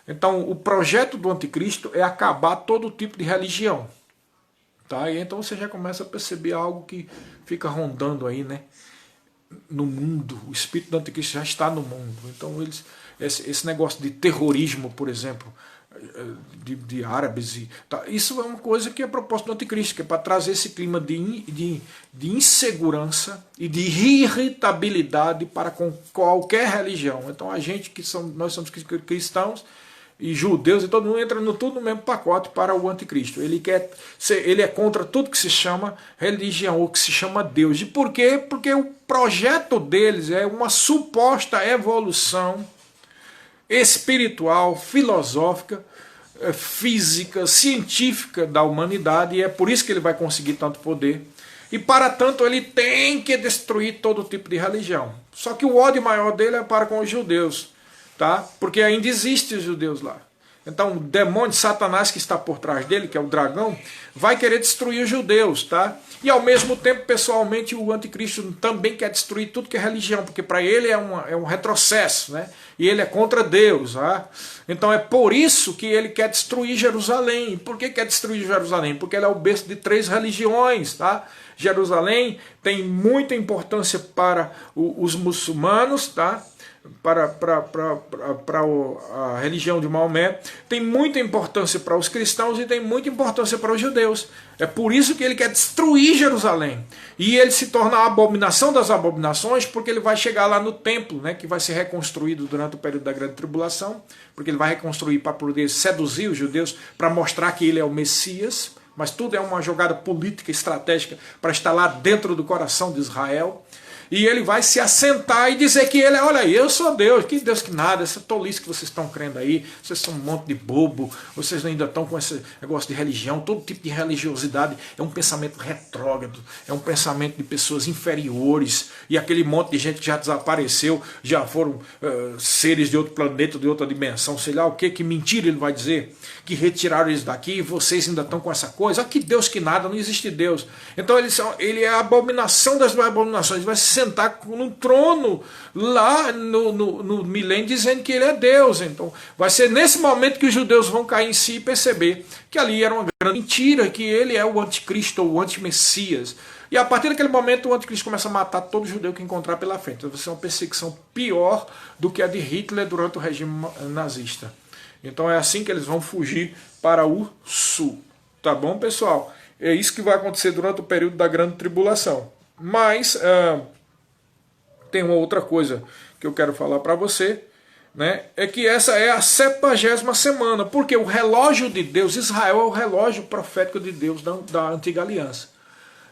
Então, o projeto do anticristo é acabar todo tipo de religião. Tá? E então você já começa a perceber algo que fica rondando aí, né? No mundo. O espírito do anticristo já está no mundo. Então, esse negócio de terrorismo, por exemplo, de árabes, isso é uma coisa que é propósito do anticristo, que é para trazer esse clima de insegurança e de irritabilidade para com qualquer religião. Então, a gente nós somos cristãos, e judeus e todo mundo entra tudo no mesmo pacote para o anticristo. Ele é contra tudo que se chama religião ou que se chama Deus. E por quê? Porque o projeto deles é uma suposta evolução espiritual, filosófica, física, científica da humanidade, e é por isso que ele vai conseguir tanto poder. E para tanto ele tem que destruir todo tipo de religião. Só que o ódio maior dele é para com os judeus. Tá? Porque ainda existem os judeus lá. Então o demônio, Satanás, que está por trás dele, que é o dragão, vai querer destruir os judeus. Tá? E ao mesmo tempo, pessoalmente, o anticristo também quer destruir tudo que é religião, porque para ele é um retrocesso, né? E ele é contra Deus. Tá? Então é por isso que ele quer destruir Jerusalém. Por que quer destruir Jerusalém? Porque ele é o berço de 3 religiões. Tá? Jerusalém tem muita importância para os muçulmanos, tá? Para a religião de Maomé, tem muita importância para os cristãos e tem muita importância para os judeus. É por isso que ele quer destruir Jerusalém. E ele se torna a abominação das abominações, porque ele vai chegar lá no templo, né, que vai ser reconstruído durante o período da grande tribulação, porque ele vai reconstruir para poder seduzir os judeus, para mostrar que ele é o Messias. Mas tudo é uma jogada política, estratégica, para estar lá dentro do coração de Israel. E ele vai se assentar e dizer que ele é, olha aí, eu sou Deus, que Deus que nada, essa tolice que vocês estão crendo aí, vocês são um monte de bobo, vocês ainda estão com esse negócio de religião, todo tipo de religiosidade é um pensamento retrógrado, é um pensamento de pessoas inferiores, e aquele monte de gente que já desapareceu, já foram seres de outro planeta, de outra dimensão, sei lá o que mentira ele vai dizer, que retiraram eles daqui e vocês ainda estão com essa coisa, que Deus que nada, não existe Deus. Então ele é a abominação das abominações, ele vai se sentar no trono lá no milênio dizendo que ele é Deus. Então vai ser nesse momento que os judeus vão cair em si e perceber que ali era uma grande mentira, que ele é o anticristo ou o antimessias. E a partir daquele momento o anticristo começa a matar todo judeu que encontrar pela frente. Então vai ser uma perseguição pior do que a de Hitler durante o regime nazista. Então é assim que eles vão fugir para o sul. Tá bom, pessoal? É isso que vai acontecer durante o período da grande tribulação. Mas tem uma outra coisa que eu quero falar para você, né? É que essa é a 70ª semana, porque o relógio de Deus, Israel é o relógio profético de Deus da antiga aliança.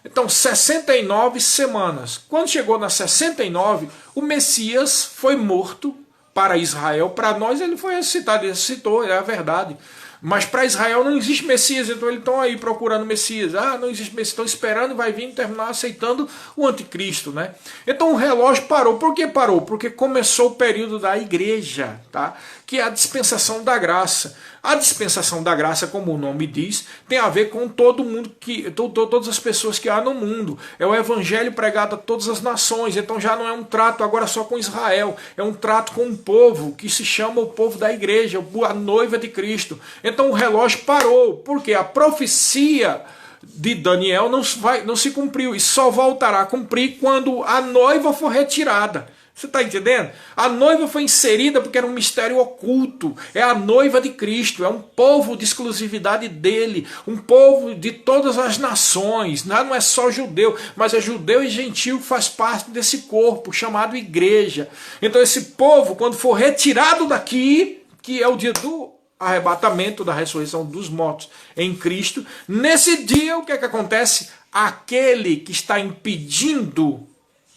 Então, 69 semanas. Quando chegou na 69, o Messias foi morto para Israel. Para nós ele foi ressuscitado, ele ressuscitou, é a verdade. Mas para Israel não existe Messias, então eles estão aí procurando Messias. Não existe Messias, estão esperando e vai vir terminar aceitando o anticristo, né? Então o relógio parou. Por que parou? Porque começou o período da igreja, tá? Que é a dispensação da graça. A dispensação da graça, como o nome diz, tem a ver com todo mundo, todas as pessoas que há no mundo. É o evangelho pregado a todas as nações. Então já não é um trato agora só com Israel, é um trato com um povo que se chama o povo da igreja, a noiva de Cristo. Então o relógio parou, porque a profecia de Daniel não se cumpriu e só voltará a cumprir quando a noiva for retirada. Você está entendendo? A noiva foi inserida porque era um mistério oculto. É a noiva de Cristo, é um povo de exclusividade dele, um povo de todas as nações. Não é só judeu, mas é judeu e gentio que faz parte desse corpo chamado igreja. Então esse povo, quando for retirado daqui, que é o dia do arrebatamento, da ressurreição dos mortos em Cristo. Nesse dia, o que é que acontece? Aquele que está impedindo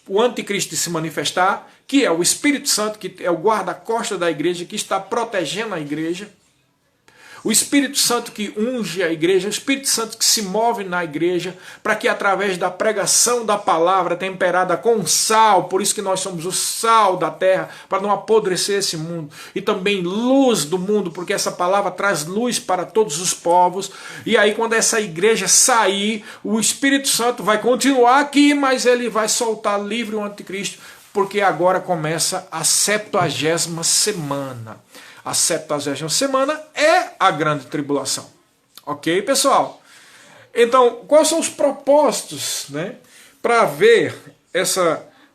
o anticristo de se manifestar, que é o Espírito Santo, que é o guarda-costas da igreja, que está protegendo a igreja, o Espírito Santo que unge a igreja, o Espírito Santo que se move na igreja, para que através da pregação da palavra temperada com sal, por isso que nós somos o sal da terra, para não apodrecer esse mundo, e também luz do mundo, porque essa palavra traz luz para todos os povos, e aí quando essa igreja sair, o Espírito Santo vai continuar aqui, mas ele vai soltar livre o anticristo, porque agora começa a 70ª semana. A 70ª semana é a grande tribulação. Ok, pessoal? Então, quais são os propósitos, né, para ver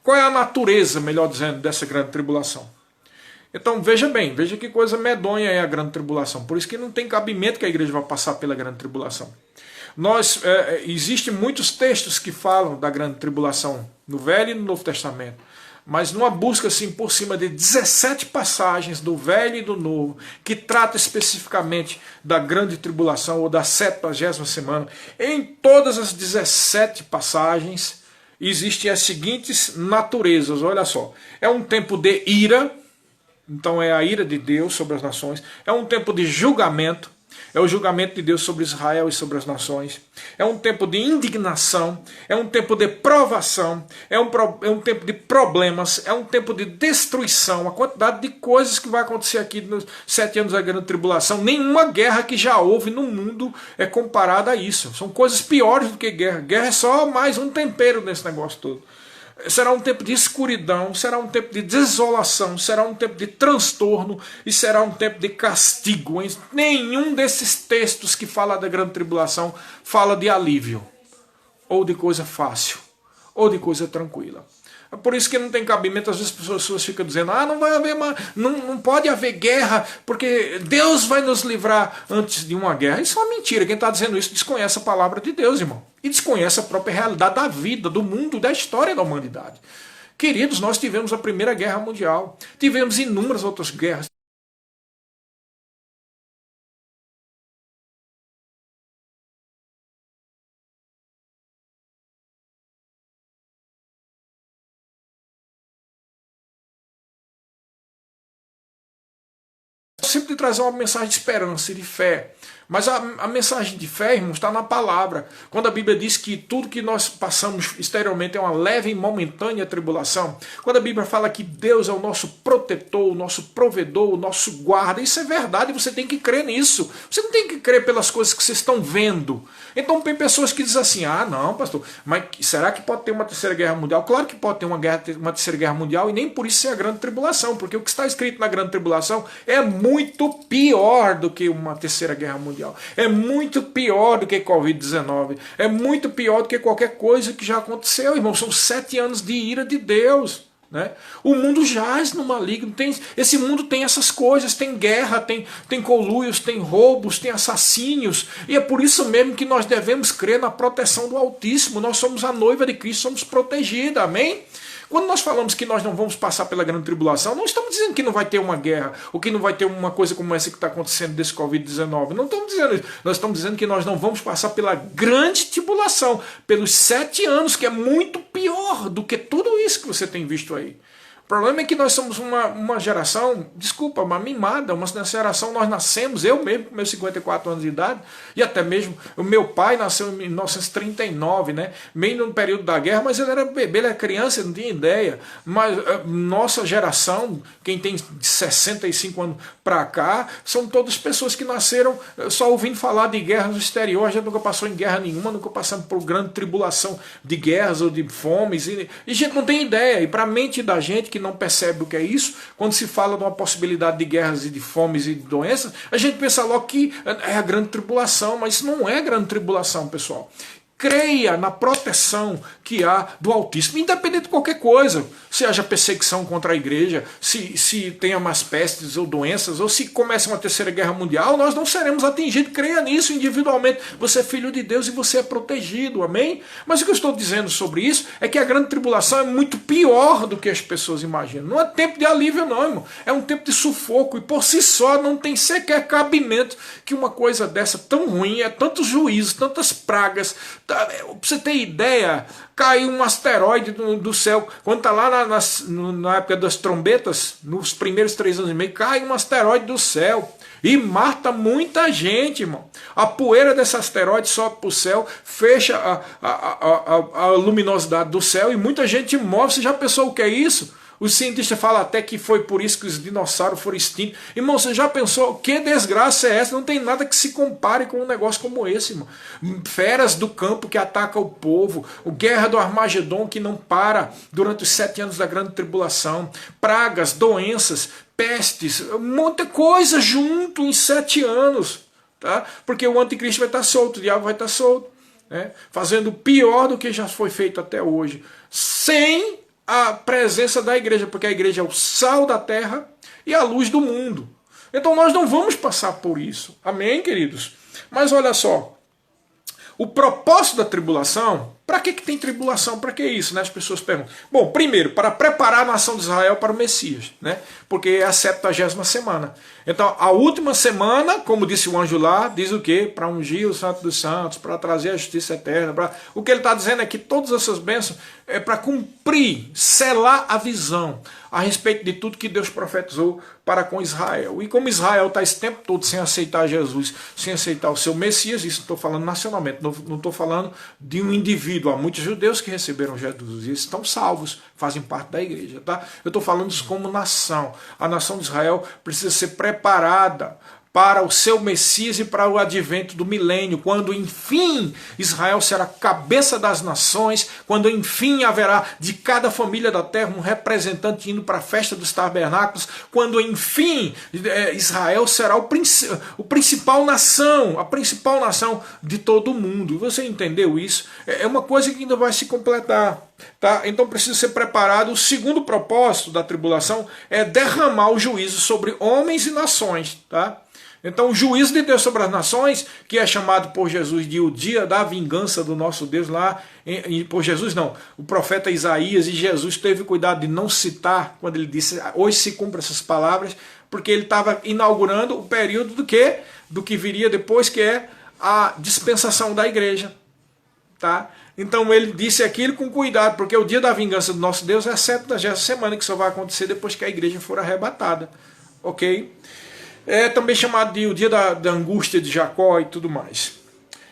qual é a natureza, melhor dizendo, dessa grande tribulação? Então, veja bem, veja que coisa medonha é a grande tribulação. Por isso que não tem cabimento que a igreja vá passar pela grande tribulação. Existem muitos textos que falam da grande tribulação no Velho e no Novo Testamento. Mas numa busca assim por cima de 17 passagens do Velho e do Novo, que trata especificamente da grande tribulação ou da 70ª semana, em todas as 17 passagens existem as seguintes naturezas, olha só. É um tempo de ira, então é a ira de Deus sobre as nações, é um tempo de julgamento, é o julgamento de Deus sobre Israel e sobre as nações. É um tempo de indignação, é um tempo de provação, é um tempo de problemas, é um tempo de destruição. A quantidade de coisas que vai acontecer aqui nos 7 anos da grande tribulação, nenhuma guerra que já houve no mundo é comparada a isso. São coisas piores do que guerra. Guerra é só mais um tempero nesse negócio todo. Será um tempo de escuridão, será um tempo de desolação, será um tempo de transtorno e será um tempo de castigo. Nenhum desses textos que fala da grande tribulação fala de alívio, ou de coisa fácil, ou de coisa tranquila. É por isso que não tem cabimento, às vezes as pessoas ficam dizendo, não vai haver não pode haver guerra, porque Deus vai nos livrar antes de uma guerra. Isso é uma mentira, quem está dizendo isso desconhece a palavra de Deus, irmão. E desconhece a própria realidade da vida, do mundo, da história da humanidade. Queridos, nós tivemos a Primeira Guerra Mundial, tivemos inúmeras outras guerras. Sempre de trazer uma mensagem de esperança e de fé. Mas a mensagem de fé, irmãos, está na palavra. Quando a Bíblia diz que tudo que nós passamos exteriormente é uma leve e momentânea tribulação. Quando a Bíblia fala que Deus é o nosso protetor, o nosso provedor, o nosso guarda. Isso é verdade, você tem que crer nisso. Você não tem que crer pelas coisas que vocês estão vendo. Então tem pessoas que dizem assim, não, pastor, mas será que pode ter uma terceira guerra mundial? Claro que pode ter uma terceira guerra mundial e nem por isso é a grande tribulação. Porque o que está escrito na grande tribulação é muito pior do que uma terceira guerra mundial. É muito pior do que Covid-19. É muito pior do que qualquer coisa que já aconteceu, irmão. São 7 anos de ira de Deus. Né? O mundo jaz no maligno. Esse mundo tem essas coisas. Tem guerra, tem conluios, tem roubos, tem assassínios. E é por isso mesmo que nós devemos crer na proteção do Altíssimo. Nós somos a noiva de Cristo, somos protegidos. Amém? Quando nós falamos que nós não vamos passar pela grande tribulação, não estamos dizendo que não vai ter uma guerra, ou que não vai ter uma coisa como essa que está acontecendo desse Covid-19. Não estamos dizendo isso. Nós estamos dizendo que nós não vamos passar pela grande tribulação, pelos 7 anos, que é muito pior do que tudo isso que você tem visto aí. O problema é que nós somos uma geração, desculpa, uma mimada, uma geração, nós nascemos, eu mesmo com meus 54 anos de idade, e até mesmo o meu pai nasceu em 1939, né? Meio no período da guerra, mas ele era bebê, ele era criança, não tinha ideia. Mas nossa geração, quem tem de 65 anos para cá, são todas pessoas que nasceram só ouvindo falar de guerra no exterior, a gente nunca passou em guerra nenhuma, nunca passamos por grande tribulação de guerras ou de fomes, e a gente não tem ideia, e para a mente da gente que não percebe o que é isso, quando se fala de uma possibilidade de guerras e de fomes e de doenças, a gente pensa logo que é a grande tribulação, mas isso não é grande tribulação, pessoal. creia na proteção que há do Altíssimo, independente de qualquer coisa, se haja perseguição contra a igreja, se tenha mais pestes ou doenças, ou se comece uma terceira guerra mundial, nós não seremos atingidos. Creia nisso individualmente. Você é filho de Deus e você é protegido, amém? Mas o que eu estou dizendo sobre isso é que a grande tribulação é muito pior do que as pessoas imaginam. Não é tempo de alívio não, irmão. É um tempo de sufoco, e por si só não tem sequer cabimento que uma coisa dessa tão ruim, é tantos juízos, tantas pragas. Pra você ter ideia, caiu um asteroide do céu, quando está lá na época das trombetas, nos primeiros 3 anos e meio, cai um asteroide do céu e mata muita gente, irmão. A poeira desse asteroide sobe para o céu, fecha a luminosidade do céu e muita gente morre. Você já pensou o que é isso? Os cientistas falam até que foi por isso que os dinossauros foram extintos. Irmão, você já pensou que desgraça é essa? Não tem nada que se compare com um negócio como esse, irmão. Feras do campo que atacam o povo, o guerra do Armagedon que não para durante os 7 anos da grande tribulação, pragas, doenças, pestes, um monte de coisa junto em 7 anos. Tá? Porque o anticristo vai estar solto, o diabo vai estar solto, né? Fazendo pior do que já foi feito até hoje. Sem a presença da igreja, porque a igreja é o sal da terra e a luz do mundo. Então nós não vamos passar por isso. Amém, queridos? Mas olha só, o propósito da tribulação, para que tem tribulação? Para que isso? Né? As pessoas perguntam. Bom, primeiro, para preparar a nação de Israel para o Messias, né? Porque é a 70ª semana. Então, a última semana, como disse o anjo lá, diz o quê? Para ungir o Santo dos Santos, para trazer a justiça eterna. O que ele está dizendo é que todas essas bênçãos é para cumprir, selar a visão a respeito de tudo que Deus profetizou para com Israel. E como Israel está esse tempo todo sem aceitar Jesus, sem aceitar o seu Messias, isso estou falando nacionalmente, não estou falando de um indivíduo. Há muitos judeus que receberam Jesus e eles estão salvos, fazem parte da igreja. Tá? Eu estou falando isso como nação. A nação de Israel precisa ser preparada para o seu Messias e para o advento do milênio, quando enfim Israel será cabeça das nações, quando enfim haverá de cada família da terra um representante indo para a festa dos tabernáculos, quando enfim Israel será o principal nação, a principal nação de todo o mundo. Você entendeu isso? É uma coisa que ainda vai se completar. Tá? Então precisa ser preparado. O segundo propósito da tribulação é derramar o juízo sobre homens e nações. Tá? Então o juízo de Deus sobre as nações, que é chamado por Jesus de o dia da vingança do nosso Deus lá, por Jesus não, o profeta Isaías, e Jesus teve cuidado de não citar quando ele disse, hoje se cumpre essas palavras, porque ele estava inaugurando o período do que viria depois, que é a dispensação da igreja. Tá? Então ele disse aquilo com cuidado, porque o dia da vingança do nosso Deus é a 70ª semana, que só vai acontecer depois que a igreja for arrebatada. Ok? É também chamado de o dia da angústia de Jacó e tudo mais.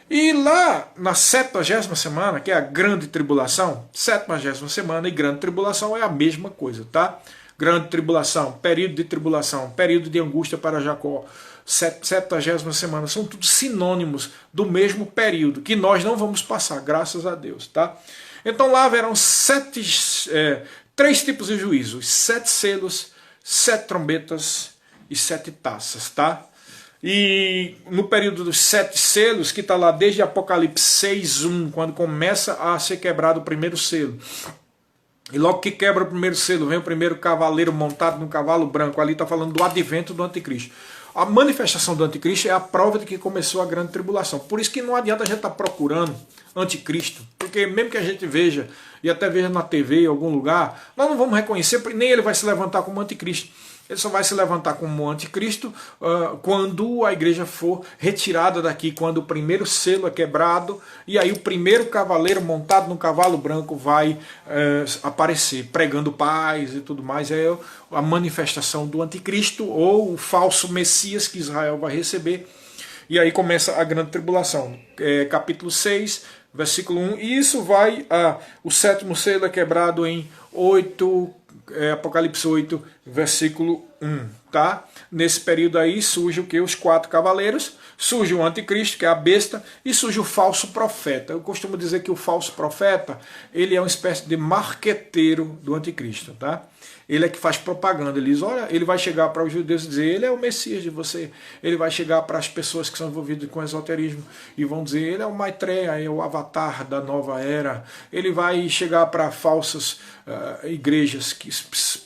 E lá na 70ª semana, que é a grande tribulação, 70ª semana e grande tribulação é a mesma coisa, tá? Grande tribulação, período de angústia para Jacó, 70ª semana, são tudo sinônimos do mesmo período, que nós não vamos passar, graças a Deus, tá? Então lá haverão 3 tipos de juízos, 7 selos, 7 trombetas e 7 taças, tá? E no período dos 7 selos, que está lá desde Apocalipse 6:1, quando começa a ser quebrado o primeiro selo. E logo que quebra o primeiro selo, vem o primeiro cavaleiro montado num cavalo branco. Ali está falando do advento do anticristo. A manifestação do anticristo é a prova de que começou a grande tribulação. Por isso que não adianta a gente estar procurando anticristo, porque mesmo que a gente veja, e até veja na TV em algum lugar, nós não vamos reconhecer, nem ele vai se levantar como anticristo. Ele só vai se levantar como anticristo quando a igreja for retirada daqui, quando o primeiro selo é quebrado, e aí o primeiro cavaleiro montado no cavalo branco vai aparecer, pregando paz e tudo mais. É a manifestação do anticristo, ou o falso Messias que Israel vai receber. E aí começa a grande tribulação. Capítulo 6, versículo 1. E isso vai, o 7º selo é quebrado em Apocalipse 8, versículo 1. tá? Nesse período aí surge o que? Os 4 cavaleiros, surge o anticristo, que é a besta, e surge o falso profeta. Eu costumo dizer que o falso profeta, ele é uma espécie de marqueteiro do anticristo, tá? Ele é que faz propaganda, ele diz, olha, ele vai chegar para os judeus e dizer, ele é o Messias de você. Ele vai chegar para as pessoas que são envolvidas com esoterismo e vão dizer, ele é o Maitreya, é o avatar da nova era. Ele vai chegar para falsas igrejas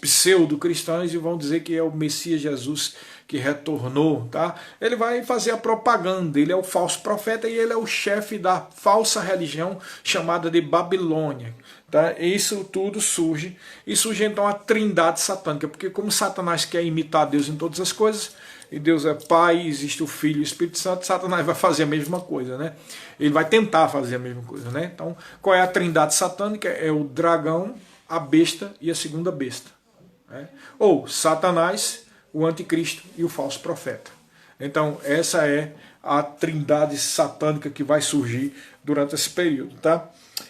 pseudo-cristãs e vão dizer que é o Messias Jesus que retornou, tá? Ele vai fazer a propaganda, ele é o falso profeta e ele é o chefe da falsa religião chamada de Babilônia. Tá? Isso tudo surge, e surge então a trindade satânica, porque como Satanás quer imitar Deus em todas as coisas, e Deus é Pai, existe o Filho e o Espírito Santo, Satanás vai fazer a mesma coisa, né? Ele vai tentar fazer a mesma coisa, né? Então, qual é a trindade satânica? É o dragão, a besta e a segunda besta. Né? Ou Satanás, o anticristo e o falso profeta. Então, essa é a trindade satânica que vai surgir durante esse período, tá?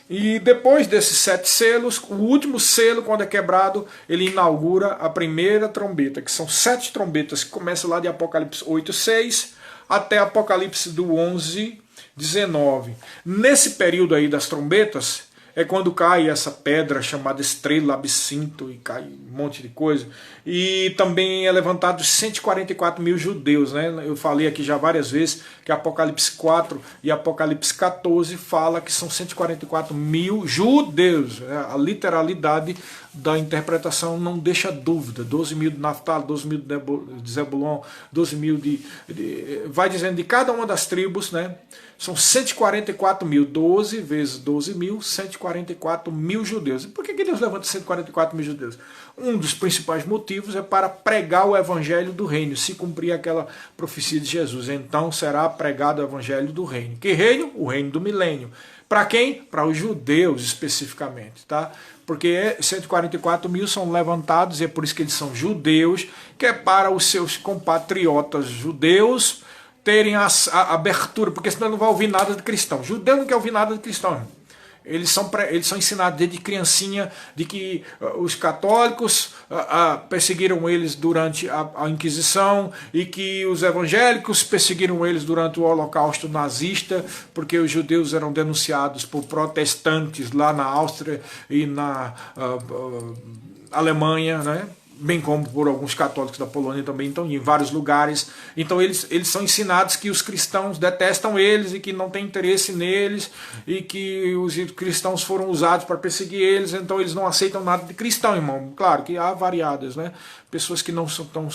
E depois desses 7 selos, o último selo, quando é quebrado, ele inaugura a primeira trombeta, que são 7 trombetas, que começa lá de Apocalipse 8:6 até Apocalipse do 11:19. Nesse período aí das trombetas, é quando cai essa pedra chamada estrela, absinto, e cai um monte de coisa. E também é levantado 144 mil judeus, né? Eu falei aqui já várias vezes que Apocalipse 4 e Apocalipse 14 fala que são 144 mil judeus. A literalidade da interpretação não deixa dúvida. 12 mil de Naftali, 12 mil de Zebulon, 12 mil vai dizendo de cada uma das tribos, né? São 144 mil, 12 vezes 12 mil, 144 mil judeus. E por que Deus levanta 144 mil judeus? Um dos principais motivos é para pregar o evangelho do reino, se cumprir aquela profecia de Jesus. Então será pregado o evangelho do reino. Que reino? O reino do milênio. Para quem? Para os judeus especificamente, tá? Porque 144 mil são levantados, e é por isso que eles são judeus, que é para os seus compatriotas judeus terem a abertura, porque senão não vai ouvir nada de cristão. Judeu não quer ouvir nada de cristão. Eles são ensinados desde criancinha de que os católicos perseguiram eles durante a Inquisição e que os evangélicos perseguiram eles durante o Holocausto nazista, porque os judeus eram denunciados por protestantes lá na Áustria e na Alemanha, né? Bem como por alguns católicos da Polônia também, então em vários lugares. Então eles são ensinados que os cristãos detestam eles e que não têm interesse neles e que os cristãos foram usados para perseguir eles, então eles não aceitam nada de cristão, irmão. Claro que há variadas, né? Pessoas que não são tão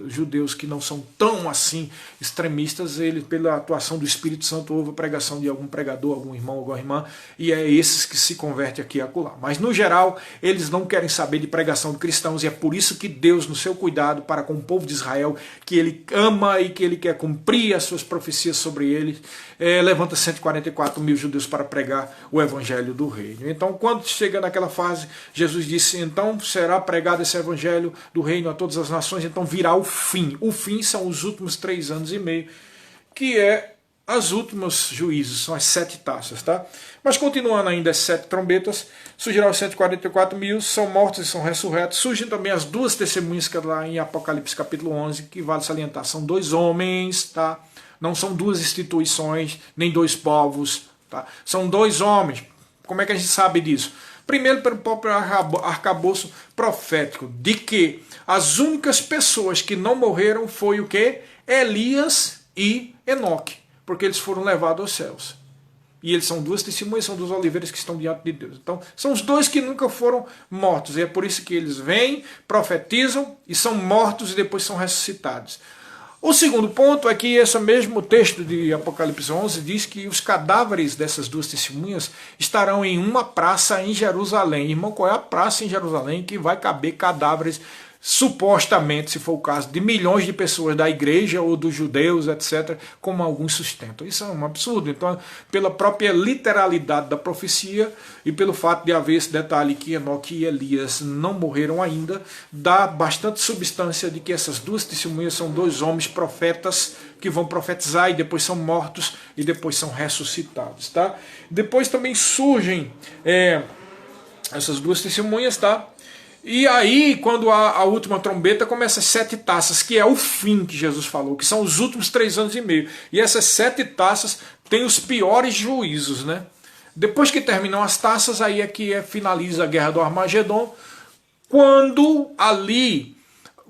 judeus, que não são tão assim extremistas, eles, pela atuação do Espírito Santo, houve a pregação de algum pregador, algum irmão, alguma irmã, e é esses que se convertem aqui e acolá. Mas no geral, eles não querem saber de pregação de cristãos, e é por isso que Deus, no seu cuidado para com o povo de Israel, que ele ama e que ele quer cumprir as suas profecias sobre eles, levanta 144 mil judeus para pregar o evangelho do reino. Então, quando chega naquela fase, Jesus disse, então será pregado esse evangelho do reino a todas as nações, então virá o fim. O fim são os últimos 3 anos e meio, que é as últimas juízos, são as 7 taças, tá? Mas continuando ainda as 7 trombetas, surgirá os 144 mil, são mortos e são ressurretos. Surgem também as 2 testemunhas que lá em Apocalipse capítulo 11, que vale salientar, são 2 homens, tá? Não são 2 instituições, nem 2 povos, tá? São 2 homens. Como é que a gente sabe disso? Primeiro, pelo próprio arcabouço profético, de que as únicas pessoas que não morreram foi o quê? Elias e Enoque, porque eles foram levados aos céus. E eles são 2 testemunhas, são 2 oliveiras que estão diante de Deus. Então, são os 2 que nunca foram mortos. E é por isso que eles vêm, profetizam e são mortos e depois são ressuscitados. O segundo ponto é que esse mesmo texto de Apocalipse 11 diz que os cadáveres dessas 2 testemunhas estarão em uma praça em Jerusalém. Irmão, qual é a praça em Jerusalém que vai caber cadáveres, supostamente, se for o caso, de milhões de pessoas da igreja ou dos judeus, etc., como alguns sustentam? Isso é um absurdo. Então, pela própria literalidade da profecia e pelo fato de haver esse detalhe que Enoque e Elias não morreram ainda, dá bastante substância de que essas 2 testemunhas são 2 homens profetas que vão profetizar e depois são mortos e depois são ressuscitados, tá? Depois também surgem essas 2 testemunhas, tá? E aí, quando a última trombeta, começa as 7 taças, que é o fim que Jesus falou, que são os últimos 3 anos e meio. E essas 7 taças têm os piores juízos, né? Depois que terminam as taças, aí é que finaliza a guerra do Armagedon, quando ali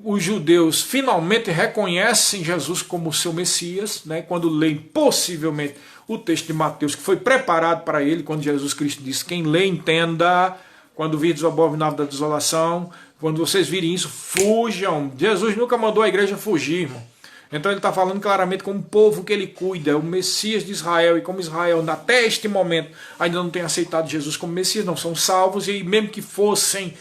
os judeus finalmente reconhecem Jesus como seu Messias, né? Quando leem possivelmente o texto de Mateus, que foi preparado para ele, quando Jesus Cristo disse: quem lê, entenda. Quando virdes o abominável da desolação, quando vocês virem isso, fujam. Jesus nunca mandou a igreja fugir, irmão. Então ele está falando claramente com o povo que ele cuida, o Messias de Israel, e como Israel até este momento ainda não tem aceitado Jesus como Messias, não são salvos, e mesmo que fossem,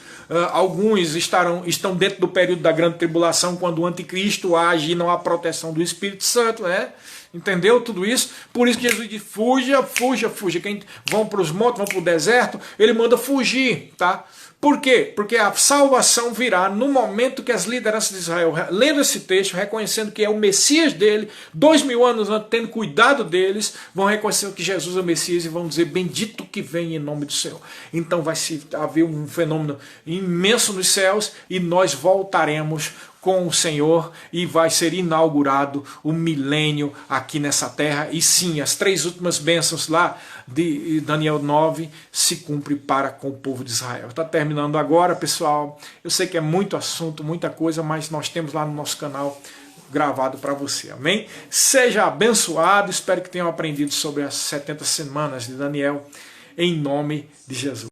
alguns estão dentro do período da grande tribulação, quando o anticristo age e não há proteção do Espírito Santo, né? Entendeu tudo isso? Por isso que Jesus diz: fuja, fuja, fuja. Quem vão para os montes, vão para o deserto, ele manda fugir, tá? Por quê? Porque a salvação virá no momento que as lideranças de Israel, lendo esse texto, reconhecendo que é o Messias dele, 2000 anos antes, tendo cuidado deles, vão reconhecer que Jesus é o Messias e vão dizer: bendito que vem em nome do Senhor. Então vai haver um fenômeno imenso nos céus e nós voltaremos com o Senhor e vai ser inaugurado o milênio aqui nessa terra. E sim, as 3 últimas bênçãos lá de Daniel 9 se cumprem para com o povo de Israel. Está terminando agora, pessoal. Eu sei que é muito assunto, muita coisa, mas nós temos lá no nosso canal gravado para você, amém? Seja abençoado, espero que tenham aprendido sobre as 70 semanas de Daniel, em nome de Jesus.